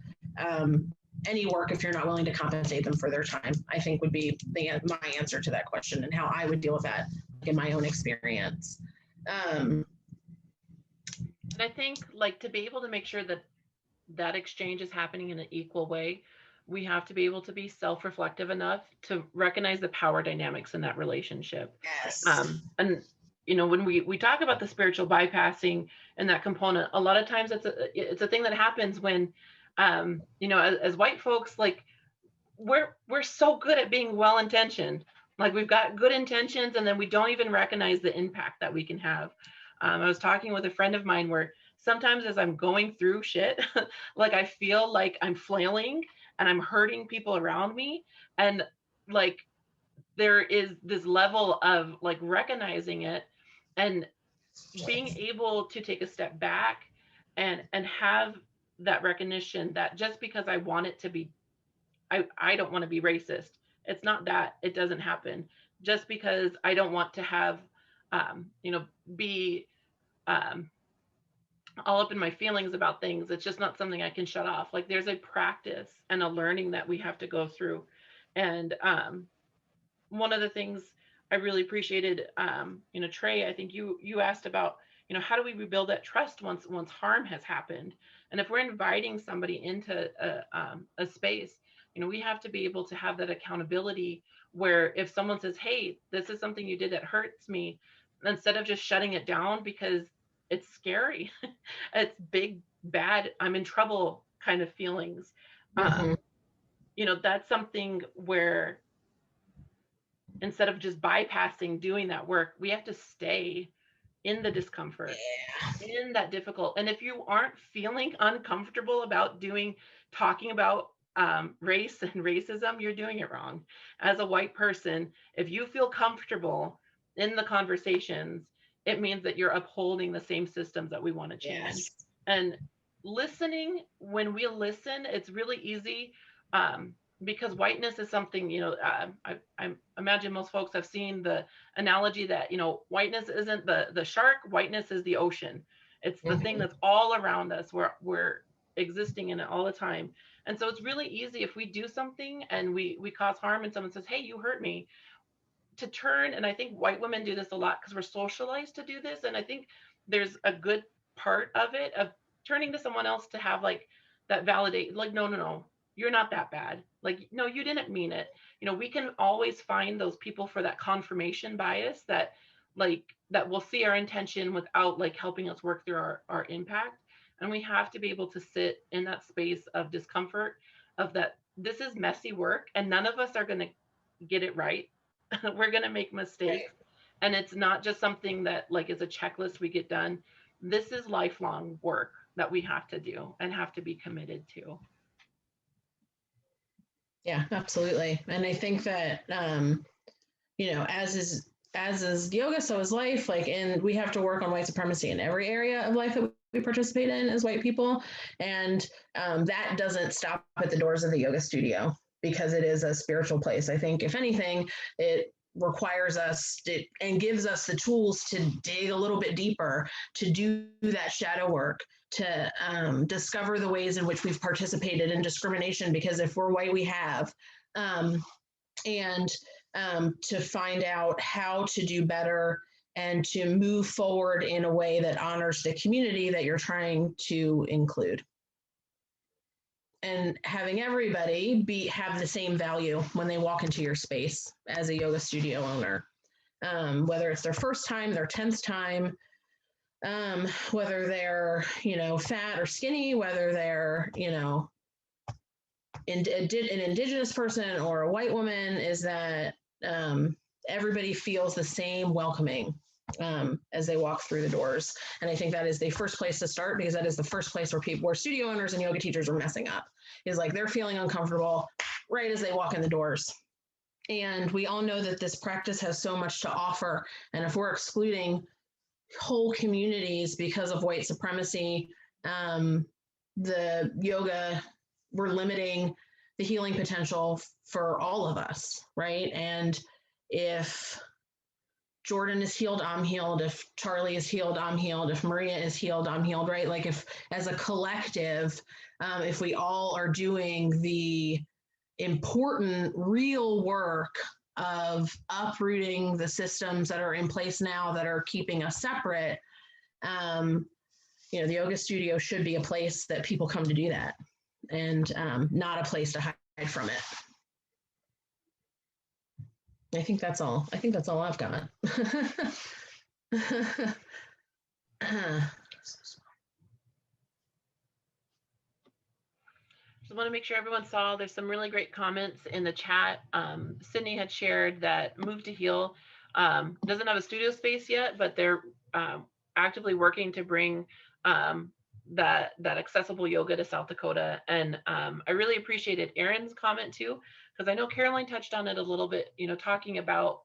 B: any work if you're not willing to compensate them for their time, I think would be my answer to that question, and how I would deal with that in my own experience.
A: And I think, like, to be able to make sure that that exchange is happening in an equal way, we have to be able to be self-reflective enough to recognize the power dynamics in that relationship.
B: Yes.
A: And when we talk about the spiritual bypassing and that component, a lot of times it's a thing that happens when as white folks, like, we're so good at being well-intentioned. Like, we've got good intentions, and then we don't even recognize the impact that we can have. I was talking with a friend of mine where sometimes as I'm going through shit, like, I feel like I'm flailing and I'm hurting people around me. And like, there is this level of like recognizing it and being able to take a step back and have that recognition that just because I want it to be, I don't want to be racist. It's not that it doesn't happen. Just because I don't want to have, be all up in my feelings about things, it's just not something I can shut off. Like, there's a practice and a learning that we have to go through. And one of the things I really appreciated, Trey, I think you asked about, you know, how do we rebuild that trust once harm has happened? And if we're inviting somebody into a space, you know, we have to be able to have that accountability where if someone says, hey, this is something you did that hurts me, instead of just shutting it down because it's scary, it's big, bad, I'm in trouble kind of feelings. You know, that's something where instead of just bypassing doing that work, we have to stay in the discomfort, in that difficult. And if you aren't feeling uncomfortable about talking about race and racism, you're doing it wrong. As a white person, if you feel comfortable in the conversations, it means that you're upholding the same systems that we want to change.
B: Yes.
A: And listening, when we listen, it's really easy. Because whiteness is something, you know, I imagine most folks have seen the analogy that, you know, whiteness isn't the shark, whiteness is the ocean. It's the thing that's all around us. We're existing in it all the time. And so it's really easy if we do something and we cause harm and someone says, hey, you hurt me, to turn. And I think white women do this a lot because we're socialized to do this. And I think there's a good part of it of turning to someone else to have like that validate, like, no, you're not that bad. Like, no, you didn't mean it. You know, we can always find those people for that confirmation bias that will see our intention without like helping us work through our impact. And we have to be able to sit in that space of discomfort of that this is messy work and none of us are going to get it right. We're going to make mistakes. And it's not just something that like is a checklist we get done. This is lifelong work that we have to do and have to be committed to.
B: Yeah, absolutely. And I think that, you know, as is yoga, so is life. Like, and we have to work on white supremacy in every area of life that we participate in as white people. And that doesn't stop at the doors of the yoga studio because it is a spiritual place. I think, if anything, it requires us and gives us the tools to dig a little bit deeper, to do that shadow work, to discover the ways in which we've participated in discrimination, because if we're white, we have, and to find out how to do better and to move forward in a way that honors the community that you're trying to include. And having everybody have the same value when they walk into your space as a yoga studio owner, whether it's their first time, their 10th time, whether they're, you know, fat or skinny, whether they're, you know, an indigenous person or a white woman, is that everybody feels the same welcoming as they walk through the doors. And I think that is the first place to start, because that is the first place where studio owners and yoga teachers are messing up, is like they're feeling uncomfortable right as they walk in the doors. And we all know that this practice has so much to offer. And if we're excluding whole communities because of white supremacy, the yoga, we're limiting the healing potential for all of us, right? And if Jordan is healed, I'm healed. If Charlie is healed, I'm healed. If Maria is healed, I'm healed, right? Like, if as a collective, if we all are doing the important, real work of uprooting the systems that are in place now that are keeping us separate, you know, the yoga studio should be a place that people come to do that, and not a place to hide from it. I think that's all. I've got.
A: Just want to make sure everyone saw there's some really great comments in the chat. Sydney had shared that Move to Heal doesn't have a studio space yet, but they're actively working to bring that accessible yoga to South Dakota. And I really appreciated Erin's comment too, because I know Caroline touched on it a little bit, you know, talking about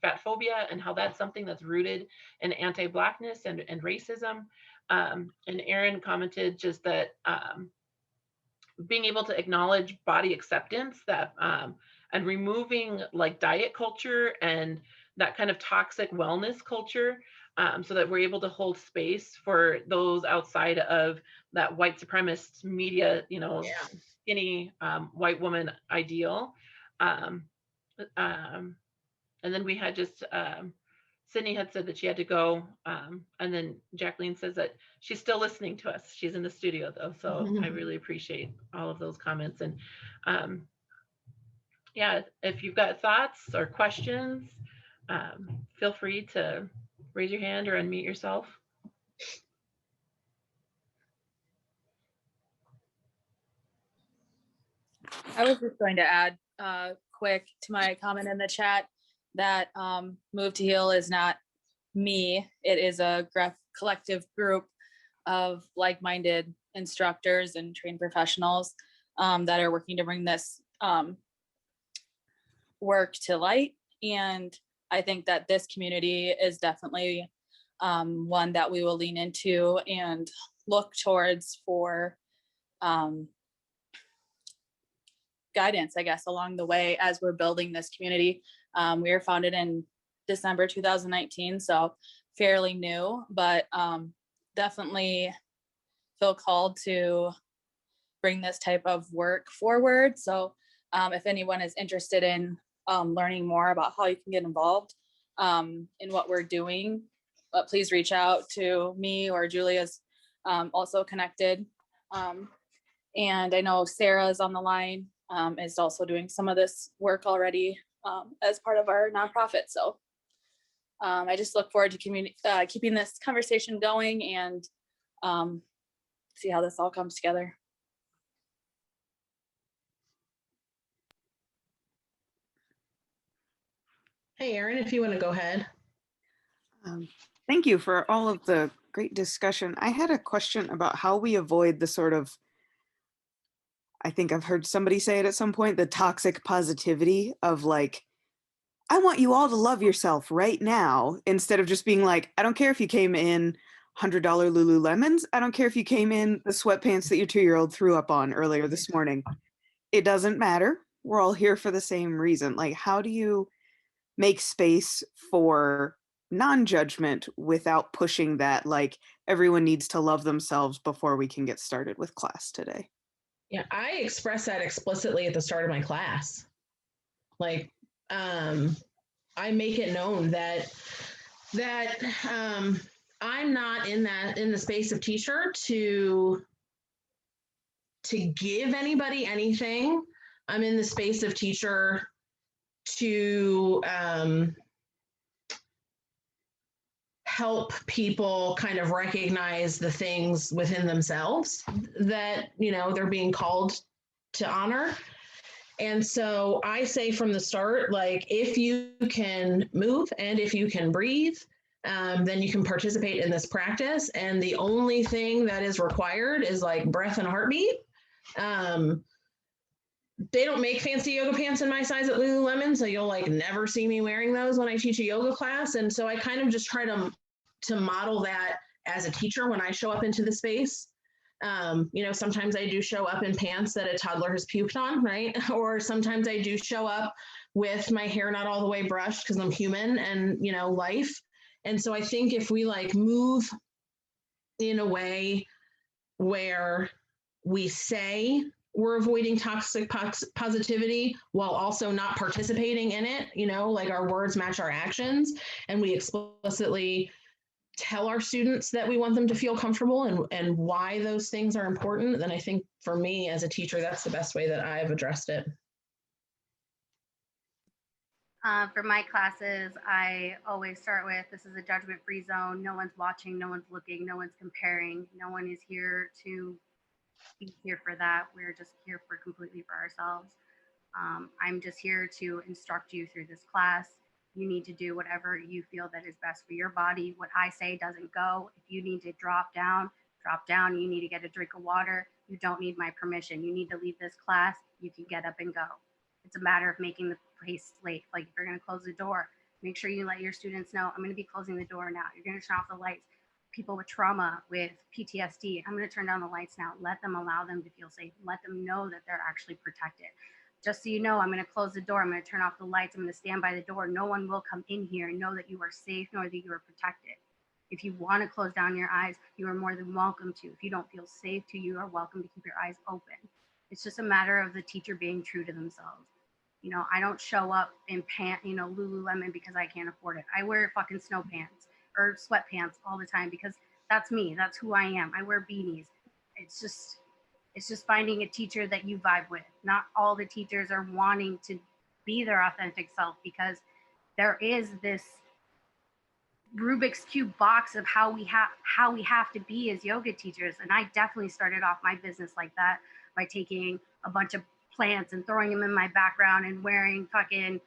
A: fat phobia and how that's something that's rooted in anti-Blackness and racism. And Erin commented just that being able to acknowledge body acceptance, that and removing like diet culture and that kind of toxic wellness culture, so that we're able to hold space for those outside of that white supremacist media, you know, skinny white woman ideal. And then we had just Sydney had said that she had to go. And then Jacqueline says that she's still listening to us. She's in the studio though. So I really appreciate all of those comments. And yeah, if you've got thoughts or questions, feel free to raise your hand or unmute yourself.
H: I was just going to add quick to my comment in the chat that Move to Heal is not me. It is a collective group of like-minded instructors and trained professionals that are working to bring this work to light. And I think that this community is definitely one that we will lean into and look towards for guidance, I guess, along the way as we're building this community. We were founded in December 2019, so fairly new, but definitely feel called to bring this type of work forward. So if anyone is interested in learning more about how you can get involved in what we're doing, please reach out to me, or Julia's also connected. And I know Sarah is on the line, is also doing some of this work already as part of our nonprofit. So I just look forward to keeping this conversation going and see how this all comes together.
B: Hey, Erin, if you want to go ahead.
I: Thank you for all of the great discussion. I had a question about how we avoid the sort of, I think I've heard somebody say it at some point, the toxic positivity of like, I want you all to love yourself right now, instead of just being like, I don't care if you came in $100 Lululemons. I don't care if you came in the sweatpants that your 2-year-old threw up on earlier this morning. It doesn't matter. We're all here for the same reason. Like, how do you make space for non-judgment without pushing that, like, everyone needs to love themselves before we can get started with class today?
B: Yeah, I express that explicitly at the start of my class. Like, I make it known that I'm not in the space of teacher to give anybody anything. I'm in the space of teacher to help people kind of recognize the things within themselves that, you know, they're being called to honor. And so I say from the start, like, if you can move and if you can breathe, then you can participate in this practice. And the only thing that is required is like breath and heartbeat. They don't make fancy yoga pants in my size at Lululemon, so you'll like never see me wearing those when I teach a yoga class. And so I kind of just try to model that as a teacher when I show up into the space. You know, sometimes I do show up in pants that a toddler has puked on, right? Or sometimes I do show up with my hair not all the way brushed because I'm human and, you know, life. And so I think if we like move in a way where we say we're avoiding toxic positivity while also not participating in it, you know, like our words match our actions, and we explicitly tell our students that we want them to feel comfortable and why those things are important, then I think for me as a teacher, that's the best way that I've addressed it.
D: For my classes, I always start with, this is a judgment-free zone. No one's watching, no one's looking, no one's comparing. No one is here to be here for that. We're just here for completely for ourselves. I'm just here to instruct you through this class. You need to do whatever you feel that is best for your body. What I say doesn't go. If you need to drop down. You need to get a drink of water. You don't need my permission. You need to leave this class. You can get up and go. It's a matter of making the place safe. Like if you're going to close the door, make sure you let your students know, I'm going to be closing the door now. You're going to turn off the lights. People with trauma, with PTSD, I'm going to turn down the lights now. Allow them to feel safe. Let them know that they're actually protected. Just so you know, I'm going to close the door. I'm going to turn off the lights. I'm going to stand by the door. No one will come in here and know that you are safe nor that you are protected. If you want to close down your eyes, you are more than welcome to. If you don't feel safe to, you are welcome to keep your eyes open. It's just a matter of the teacher being true to themselves. You know, I don't show up in Lululemon because I can't afford it. I wear fucking snow pants or sweatpants all the time because that's me. That's who I am. I wear beanies. It's just finding a teacher that you vibe with. Not all the teachers are wanting to be their authentic self, because there is this Rubik's Cube box of how we have to be as yoga teachers. And I definitely started off my business like that by taking a bunch of plants and throwing them in my background and wearing fucking,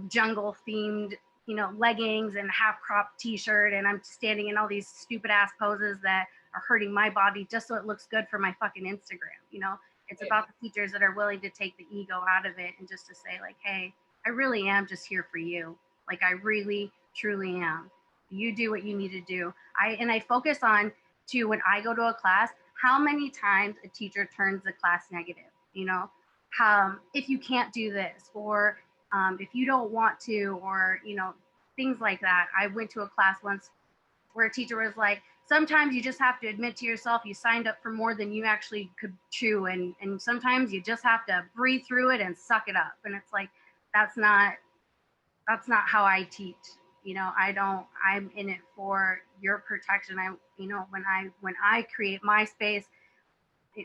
D: jungle themed, leggings and half crop t-shirt. And I'm standing in all these stupid ass poses that are hurting my body just so it looks good for my fucking Instagram. It's about the teachers that are willing to take the ego out of it and just to say like, hey, I really am just here for you. Like, I really, truly am. You do what you need to do. I focus on, too, when I go to a class, how many times a teacher turns the class negative, if you can't do this, or if you don't want to, or, things like that. I went to a class once where a teacher was like, sometimes you just have to admit to yourself you signed up for more than you actually could chew. And sometimes you just have to breathe through it and suck it up. And it's like, that's not how I teach. I'm in it for your protection. When I create my space,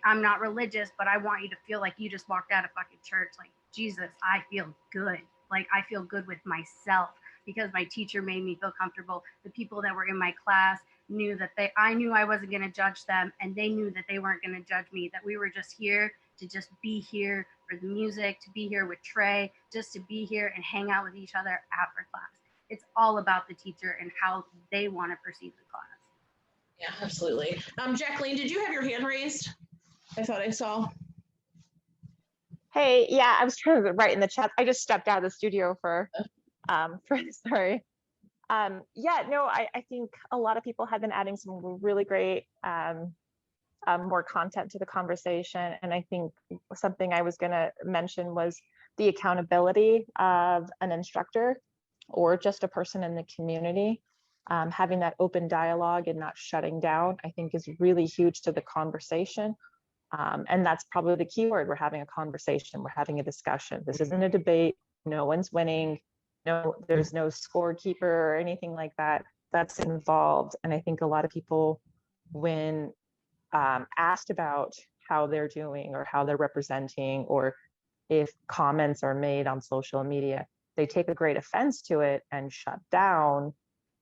D: I'm not religious, but I want you to feel like you just walked out of fucking church. Like, Jesus, I feel good. Like, I feel good with myself because my teacher made me feel comfortable. The people that were in my class knew that I knew I wasn't going to judge them, and they knew that they weren't going to judge me, that we were just here to just be here for the music, to be here with Trey, just to be here and hang out with each other after class. It's all about the teacher and how they want to perceive the class.
B: Yeah, absolutely. Jacqueline, did you have your hand raised? I thought I saw.
J: Hey, yeah, I was trying to write in the chat. I just stepped out of the studio for sorry. I think a lot of people have been adding some really great more content to the conversation. And I think something I was going to mention was the accountability of an instructor or just a person in the community. Having that open dialogue and not shutting down, I think, is really huge to the conversation. And that's probably the key word. We're having a conversation. We're having a discussion. This isn't a debate. No one's winning. No, there's no scorekeeper or anything like that that's involved. And I think a lot of people, when asked about how they're doing or how they're representing, or if comments are made on social media, they take a great offense to it and shut down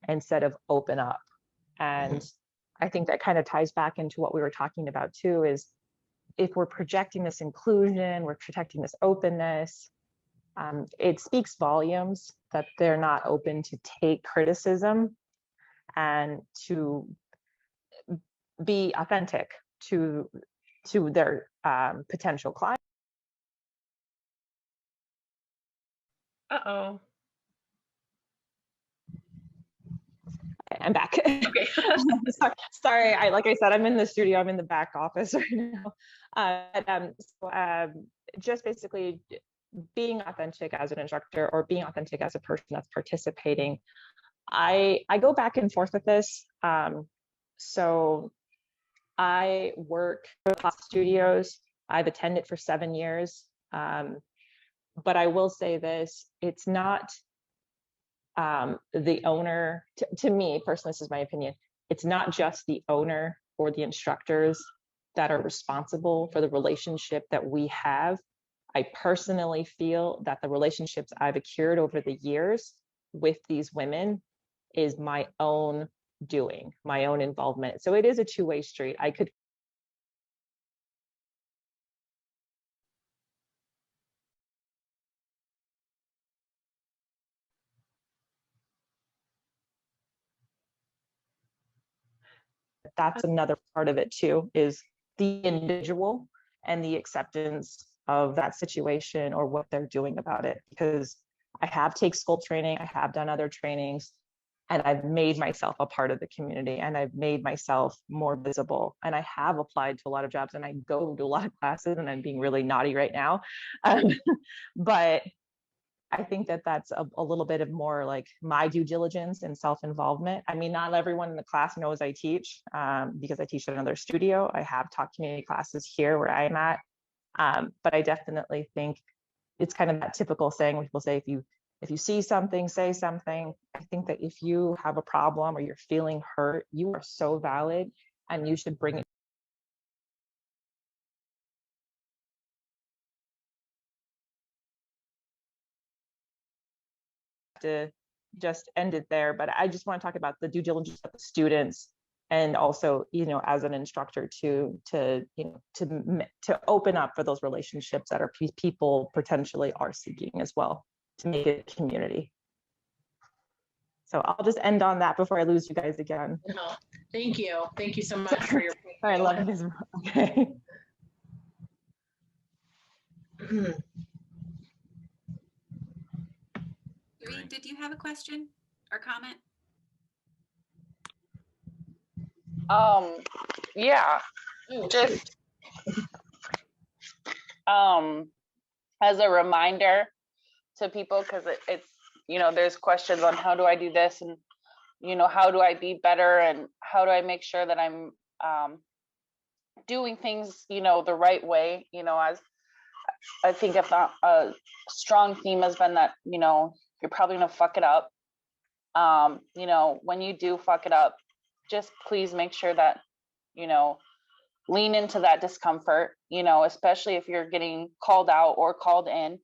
J: instead of open up. And I think that kind of ties back into what we were talking about too, is if we're projecting this inclusion, we're projecting this openness, it speaks volumes that they're not open to take criticism and to be authentic to their potential client.
A: Uh-oh.
J: I'm back.
A: Okay.
J: Sorry, like I said, I'm in the studio. I'm in the back office right now. Just basically being authentic as an instructor or being authentic as a person that's participating. I go back and forth with this. So I work for class studios. I've attended for 7 years. But I will say this, it's not the owner, to me personally, this is my opinion, it's not just the owner or the instructors that are responsible for the relationship that we have. I personally feel that the relationships I've accrued over the years with these women is my own doing, my own involvement. So it is a two-way street. I could that's another part of it too, is the individual and the acceptance of that situation or what they're doing about it. Because I have taken sculpt training, I have done other trainings, and I've made myself a part of the community, and I've made myself more visible, and I have applied to a lot of jobs, and I go to a lot of classes, and I'm being really naughty right now. But I think that that's a little bit of more like my due diligence and self-involvement. I mean, not everyone in the class knows I teach because I teach at another studio. I have taught community classes here where I'm at. But I definitely think it's kind of that typical saying where people say, if you see something, say something. I think that if you have a problem or you're feeling hurt, you are so valid and you should bring it to just end it there. But I just want to talk about the due diligence of the students, and also, as an instructor to open up for those relationships that people potentially are seeking as well, to make it a community. So I'll just end on that before I lose you guys again.
B: No, thank you so much for your
J: I love this. Okay.
K: Doreen, did you have a question or comment?
L: Yeah, just as a reminder to people, because it's there's questions on how do I do this, and how do I be better, and how do I make sure that I'm doing things the right way. As I think if not a strong theme has been that you're probably gonna fuck it up. When you do fuck it up, just please make sure that lean into that discomfort, especially if you're getting called out or called in.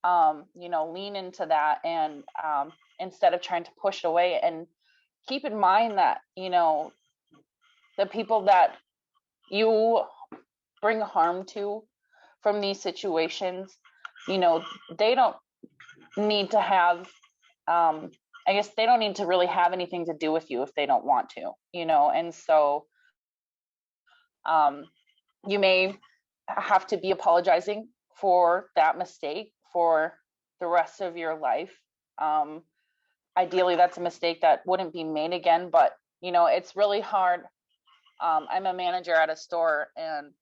L: Lean into that, and instead of trying to push it away, and keep in mind that the people that you bring harm to from these situations, they don't need to have I guess they don't need to really have anything to do with you if they don't want to, and so you may have to be apologizing for that mistake for the rest of your life. Ideally, that's a mistake that wouldn't be made again, but it's really hard. I'm a manager at a store, and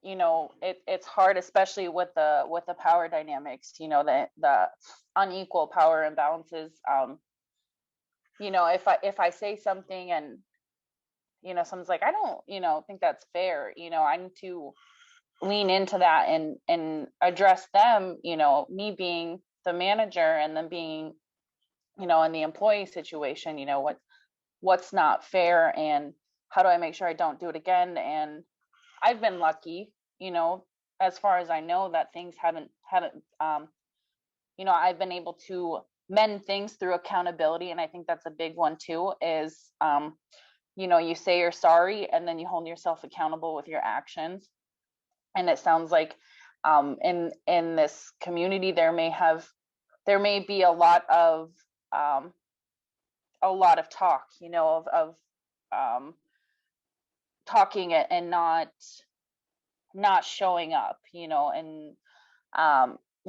L: it's hard, especially with the power dynamics, the unequal power imbalances. If I say something and someone's like, I don't think that's fair, I need to lean into that and address them, me being the manager, and then being in the employee situation, what's not fair, and how do I make sure I don't do it again. And I've been lucky, as far as I know, that things haven't I've been able to mend things through accountability. And I think that's a big one too, is you say you're sorry, and then you hold yourself accountable with your actions. And it sounds like in this community there may be a lot of talk, of talking it and not showing up, and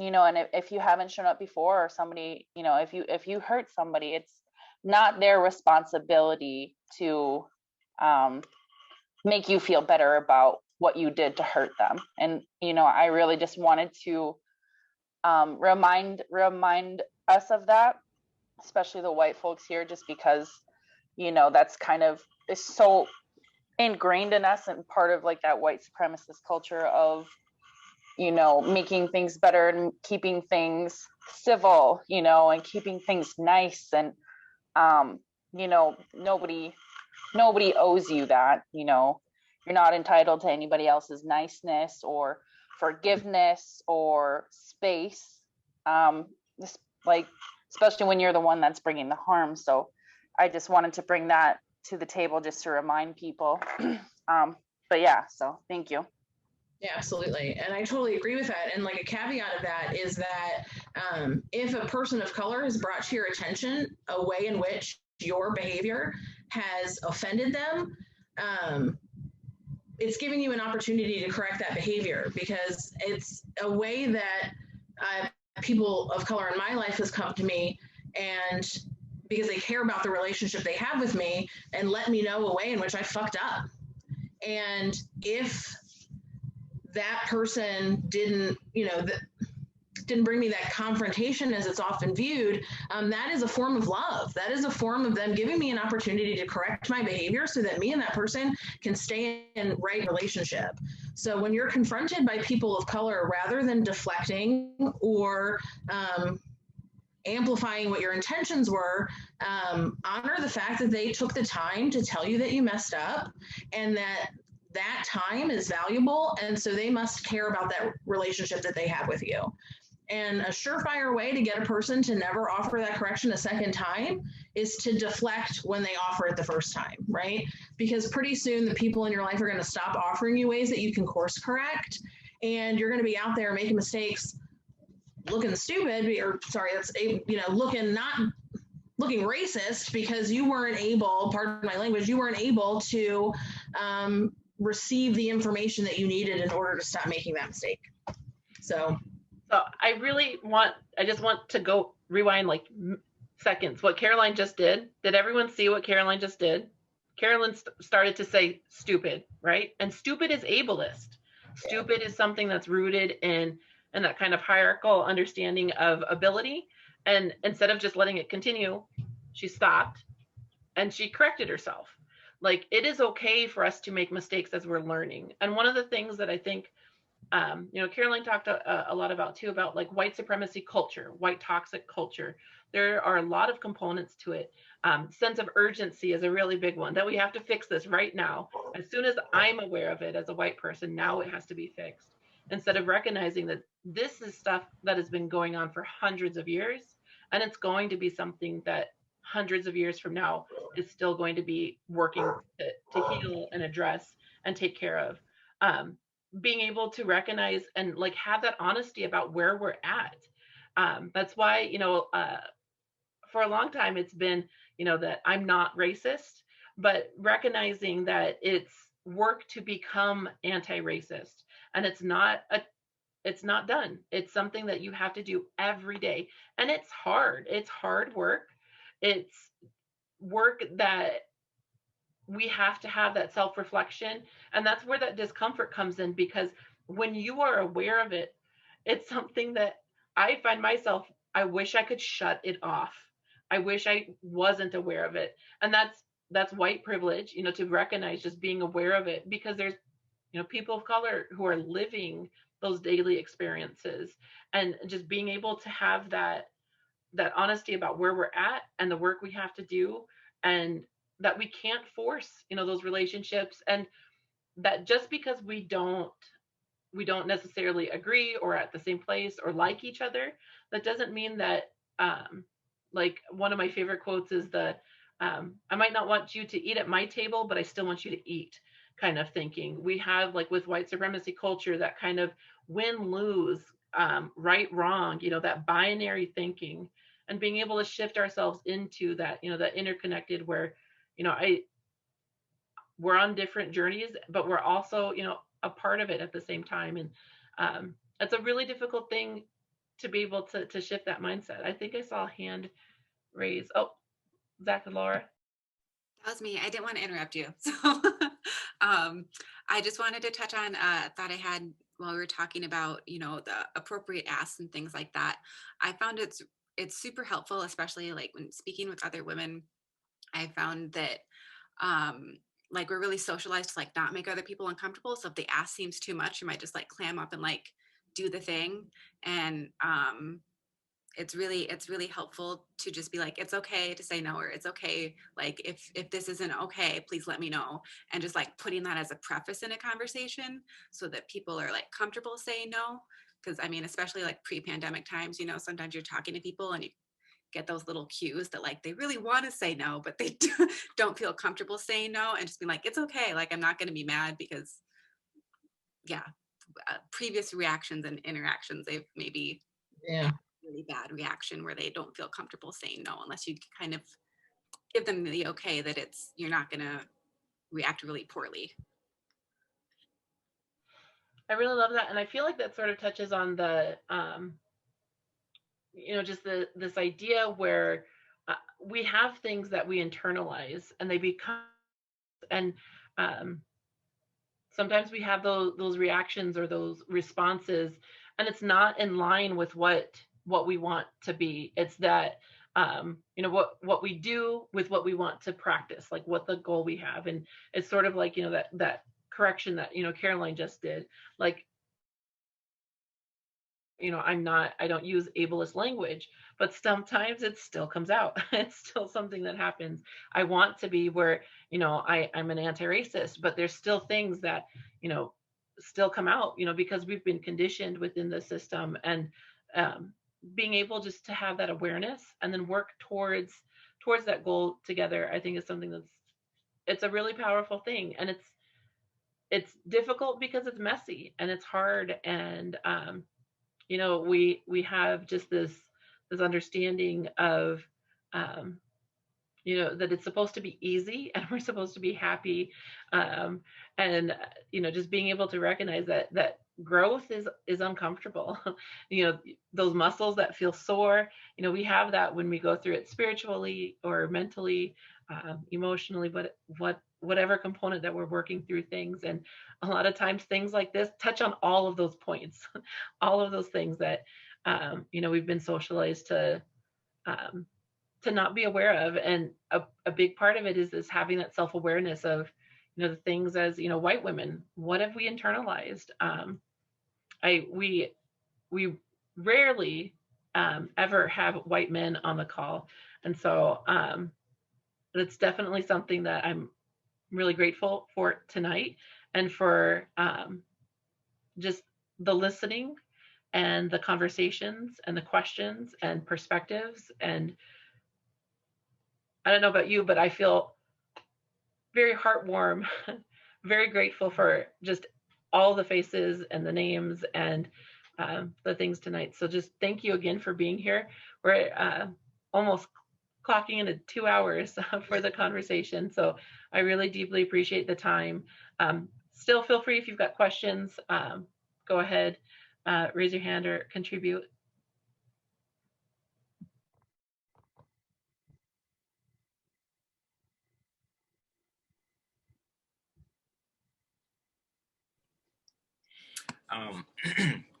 L: and if you haven't shown up before, or somebody, if you hurt somebody, it's not their responsibility to make you feel better about what you did to hurt them. And I really just wanted to remind us of that, especially the white folks here, just because that's kind of is so ingrained in us, and part of like that white supremacist culture of making things better and keeping things civil, and keeping things nice. And nobody owes you that. You're not entitled to anybody else's niceness or forgiveness or space, especially when you're the one that's bringing the harm. So I just wanted to bring that to the table, just to remind people. But yeah, so thank you.
B: Yeah, absolutely. And I totally agree with that. And like a caveat of that is that if a person of color has brought to your attention a way in which your behavior has offended them, it's giving you an opportunity to correct that behavior, because it's a way that people of color in my life has come to me, and because they care about the relationship they have with me, and let me know a way in which I fucked up. And if that person didn't bring me that confrontation as it's often viewed, that is a form of love. That is a form of them giving me an opportunity to correct my behavior so that me and that person can stay in right relationship. So when you're confronted by people of color, rather than deflecting or amplifying what your intentions were, honor the fact that they took the time to tell you that you messed up and that that time is valuable. And so they must care about that relationship that they have with you. And a surefire way to get a person to never offer that correction a second time is to deflect when they offer it the first time, right? Because pretty soon the people in your life are going to stop offering you ways that you can course correct. And you're going to be out there making mistakes, looking stupid, or sorry, that's, looking racist because you weren't able, pardon my language, you weren't able to receive the information that you needed in order to stop making that mistake. So
A: I just want to go rewind like seconds. What Caroline just did everyone see what Caroline just did? Caroline started to say stupid, right? And stupid is ableist. Stupid is something that's rooted in that kind of hierarchical understanding of ability. And instead of just letting it continue, she stopped and she corrected herself. Like, it is okay for us to make mistakes as we're learning. And one of the things that I think, Caroline talked a lot about too, about like white supremacy culture, white toxic culture. There are a lot of components to it. Sense of urgency is a really big one, that we have to fix this right now. As soon as I'm aware of it as a white person, now it has to be fixed. Instead of recognizing that this is stuff that has been going on for hundreds of years, and it's going to be something that hundreds of years from now is still going to be working to heal and address and take care of. Being able to recognize and like have that honesty about where we're at. That's why, for a long time it's been, that I'm not racist, but recognizing that it's work to become anti-racist, and it's not done. It's something that you have to do every day, and it's hard. It's hard work. It's work that we have to have that self-reflection. And that's where that discomfort comes in, because when you are aware of it, it's something that I find myself, I wish I could shut it off. I wish I wasn't aware of it. And that's white privilege, to recognize just being aware of it, because there's, people of color who are living those daily experiences, and just being able to have that honesty about where we're at and the work we have to do, and that we can't force, those relationships, and that just because we don't necessarily agree or at the same place or like each other, that doesn't mean that, like one of my favorite quotes is I might not want you to eat at my table, but I still want you to eat kind of thinking. We have, like with white supremacy culture, that kind of win-lose, right, wrong, that binary thinking, and being able to shift ourselves into that, that interconnected where, we're on different journeys, but we're also, a part of it at the same time. And it's a really difficult thing to be able to shift that mindset. I think I saw a hand raised. Oh, Zach and Laura.
K: That was me. I didn't want to interrupt you. So I just wanted to touch on a thought I had while we were talking about, the appropriate asks and things like that. I found it's super helpful, especially like when speaking with other women. I found that like we're really socialized to like not make other people uncomfortable. So if the ask seems too much, you might just like clam up and like do the thing. And it's really helpful to just be like, it's okay to say no, or it's okay, like if this isn't okay, please let me know. And just like putting that as a preface in a conversation so that people are like comfortable saying no. Because I mean, especially like pre-pandemic times, sometimes you're talking to people and you get those little cues that like they really want to say no, but they don't feel comfortable saying no, and just be like, it's okay, like I'm not going to be mad, because previous reactions and interactions, they've maybe really bad reaction where they don't feel comfortable saying no unless you kind of give them the okay that you're not going to react really poorly.
A: I really love that. And I feel like that sort of touches on the just this idea where we have things that we internalize and they become, and sometimes we have those reactions or those responses, and it's not in line with what we want to be. It's that what we do with what we want to practice, like what the goal we have. And it's sort of like that correction that, you know, Caroline just did. Like, you know, I don't use ableist language, but sometimes it still comes out. It's still something that happens. I want to be where, you know, I'm an anti-racist, but there's still things that, you know, still come out, you know, because we've been conditioned within the system. And being able just to have that awareness and then work towards that goal together, I think is something it's a really powerful thing. And it's difficult because it's messy and it's hard. And you know, we have just this understanding of you know, that it's supposed to be easy and we're supposed to be happy, and you know, just being able to recognize that growth is uncomfortable. You know, those muscles that feel sore, you know, we have that when we go through it spiritually or mentally, emotionally, but whatever component that we're working through things. And a lot of times things like this touch on all of those points, all of those things that you know, we've been socialized to not be aware of. And a big part of it is having that self-awareness of, you know, the things as, you know, white women, what have we internalized? We rarely ever have white men on the call. And so that's definitely something that I'm really grateful for tonight, and for just the listening and the conversations and the questions and perspectives. And I don't know about you, but I feel very heartwarm, very grateful for just all the faces and the names and the things tonight. So just thank you again for being here. We're almost clocking into 2 hours for the conversation. So I really deeply appreciate the time. Still feel free, if you've got questions, go ahead, raise your hand or contribute.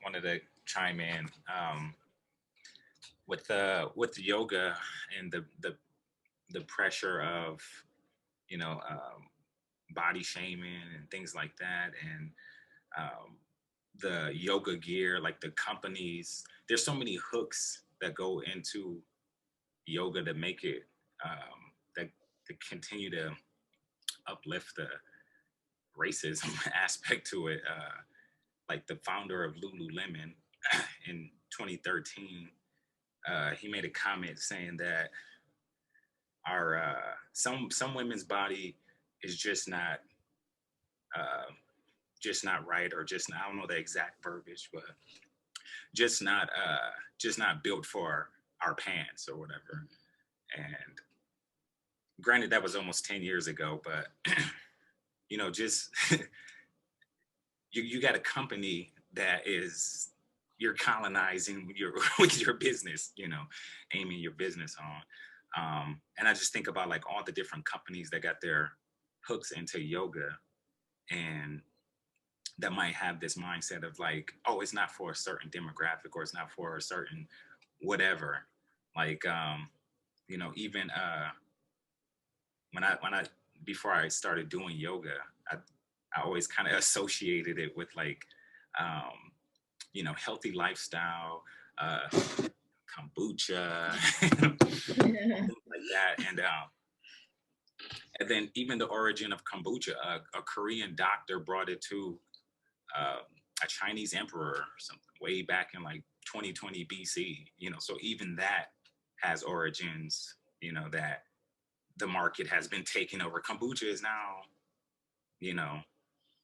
M: Wanted to chime in with the yoga and the pressure of, you know, body shaming and things like that, and the yoga gear, like the companies. There's so many hooks that go into yoga to make it that to continue to uplift the racism aspect to it. Like the founder of Lululemon in 2013, he made a comment saying that our some women's body is just not right, or just, I don't know the exact verbiage, but just not built for our pants or whatever. And granted, that was almost 10 years ago, but you know, just you got a company that is, you're colonizing with your business, you know, aiming your business on. And I just think about like all the different companies that got their hooks into yoga, and that might have this mindset of like, oh, it's not for a certain demographic, or it's not for a certain whatever. Like, you know, even when I before I started doing yoga, I always kind of associated it with like, you know, healthy lifestyle, kombucha, things like that. And then even the origin of kombucha, a Korean doctor brought it to a Chinese emperor or something way back in like 2020 BC, you know, so even that has origins, you know, that the market has been taken over. Kombucha is now, you know,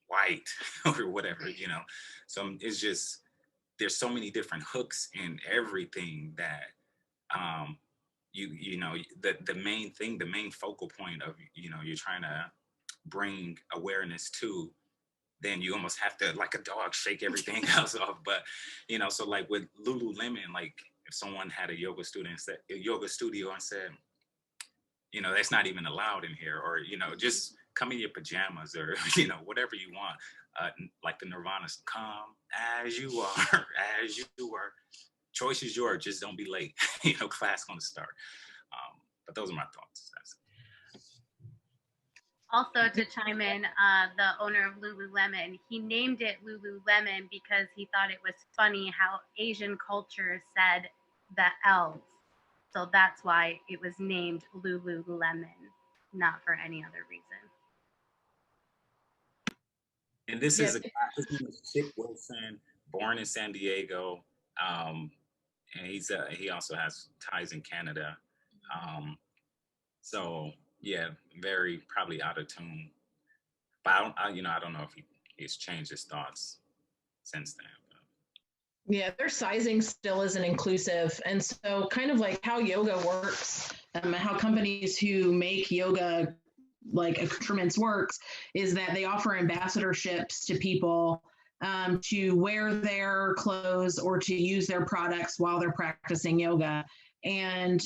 M: white or whatever, you know. So it's just, there's so many different hooks in everything that you know, the main thing, the main focal point of, you know, you're trying to bring awareness to, then you almost have to, like a dog, shake everything else off. But, you know, so like with Lululemon, like if someone had a yoga studio and said, you know, that's not even allowed in here, or, you know, just come in your pajamas, or, you know, whatever you want, like the Nirvana, come as you are, as you are, choice is yours, just don't be late, you know, class gonna start. But those are my thoughts.
D: Also, to chime in, the owner of Lululemon, he named it Lululemon because he thought it was funny how Asian culture said the L's. So that's why it was named Lululemon, not for any other reason.
M: And this is a guy, his name is Chick Wilson, born in San Diego. And he also has ties in Canada. So yeah, very probably out of tune. But I don't know if he's changed his thoughts since then.
B: Yeah, their sizing still isn't inclusive. And so kind of like how yoga works, how companies who make yoga like accoutrements works is that they offer ambassadorships to people to wear their clothes or to use their products while they're practicing yoga. And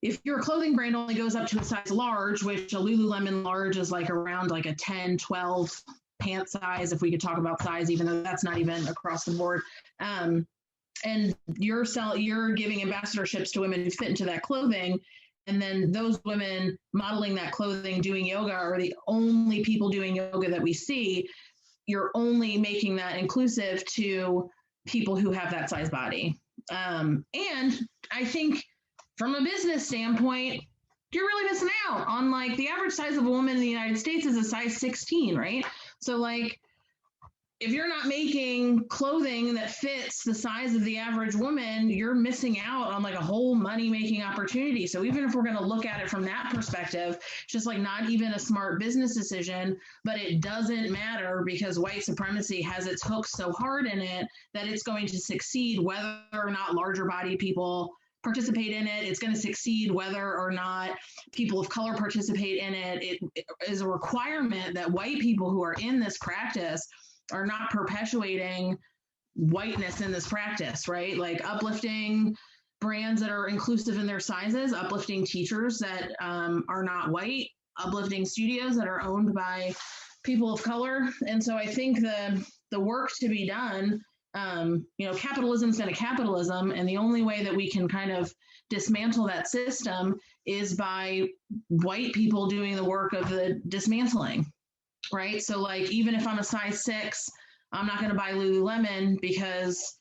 B: if your clothing brand only goes up to a size large, which a Lululemon large is like around like a 10, 12 pant size, if we could talk about size, even though that's not even across the board. And you're giving ambassadorships to women who fit into that clothing. And then those women modeling that clothing, doing yoga, are the only people doing yoga that we see. You're only making that inclusive to people who have that size body. And I think from a business standpoint, you're really missing out on, like, the average size of a woman in the United States is a size 16, right? So like, if you're not making clothing that fits the size of the average woman, you're missing out on like a whole money-making opportunity. So even if we're going to look at it from that perspective, it's just like not even a smart business decision, but it doesn't matter because white supremacy has its hooks so hard in it that it's going to succeed whether or not larger body people participate in it. It's going to succeed whether or not people of color participate in it. It is a requirement that white people who are in this practice are not perpetuating whiteness in this practice, right? Like uplifting brands that are inclusive in their sizes, uplifting teachers that are not white, uplifting studios that are owned by people of color. And so I think the work to be done, capitalism's been a capitalism, and the only way that we can kind of dismantle that system is by white people doing the work of the dismantling. Right. So like, even if I'm a size 6, I'm not going to buy Lululemon because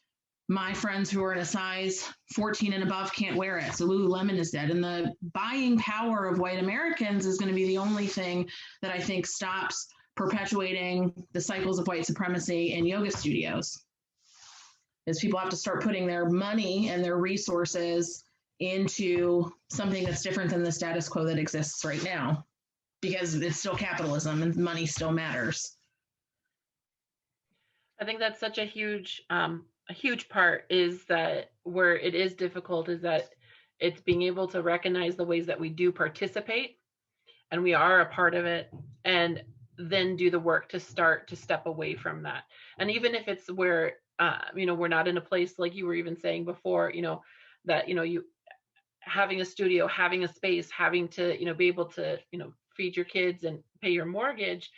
B: my friends who are in a size 14 and above can't wear it. So Lululemon is dead. And the buying power of white Americans is going to be the only thing that I think stops perpetuating the cycles of white supremacy in yoga studios. Is people have to start putting their money and their resources into something that's different than the status quo that exists right now. Because it's still capitalism and money still matters.
A: I think that's such a huge part is that where it is difficult is that it's being able to recognize the ways that we do participate and we are a part of it, and then do the work to start to step away from that. And even if it's where, we're not in a place like you were even saying before, that, you having a studio, having a space, having to, be able to, feed your kids and pay your mortgage,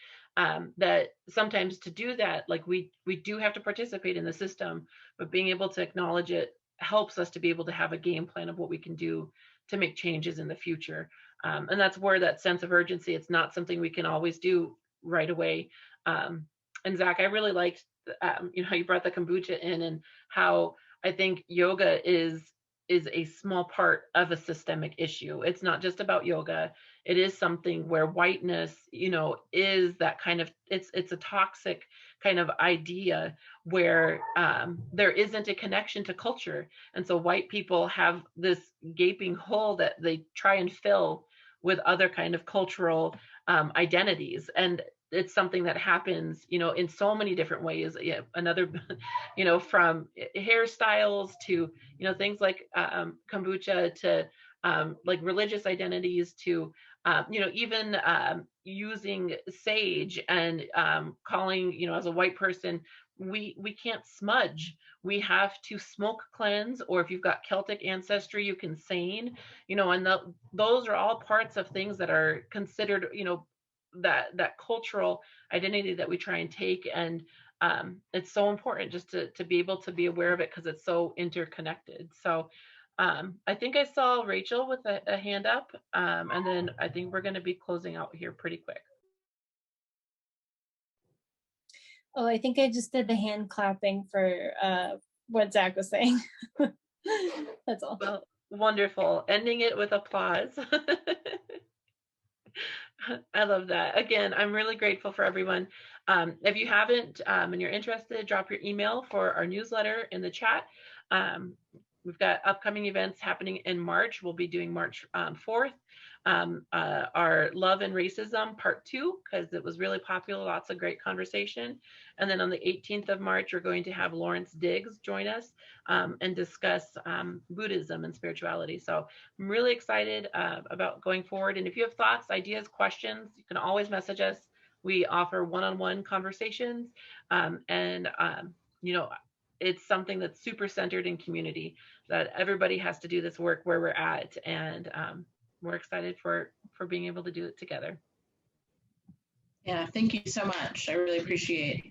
A: that sometimes to do that, like we do have to participate in the system, but being able to acknowledge it helps us to be able to have a game plan of what we can do to make changes in the future. And that's where that sense of urgency, it's not something we can always do right away. And Zach, I really liked, how you brought the kombucha in and how I think yoga is a small part of a systemic issue. It's not just about yoga. It is something where whiteness, is that kind of, it's a toxic kind of idea where there isn't a connection to culture. And so white people have this gaping hole that they try and fill with other kind of cultural identities. And it's something that happens, in so many different ways. Another, from hairstyles to, things like kombucha to like religious identities to, even using sage and calling, as a white person, we can't smudge. We have to smoke cleanse, or if you've got Celtic ancestry, you can sain, and those are all parts of things that are considered, that cultural identity that we try and take. And it's so important just to be able to be aware of it because it's so interconnected. So I think I saw Rachel with a hand up, and then I think we're going to be closing out here pretty quick.
N: Oh, I think I just did the hand clapping for what Zach was saying. That's all.
A: Well, wonderful. Ending it with applause. I love that. Again, I'm really grateful for everyone. If you haven't and you're interested, drop your email for our newsletter in the chat. We've got upcoming events happening in March. We'll be doing March 4th. Our Love and Racism Part 2, because it was really popular, lots of great conversation. And then on the 18th of March, we're going to have Lawrence Diggs join us and discuss Buddhism and spirituality. So I'm really excited about going forward. And if you have thoughts, ideas, questions, you can always message us. We offer one-on-one conversations you know, it's something that's super centered in community, that everybody has to do this work where we're at. And we're excited for being able to do it together.
B: Yeah, thank you so much. I really appreciate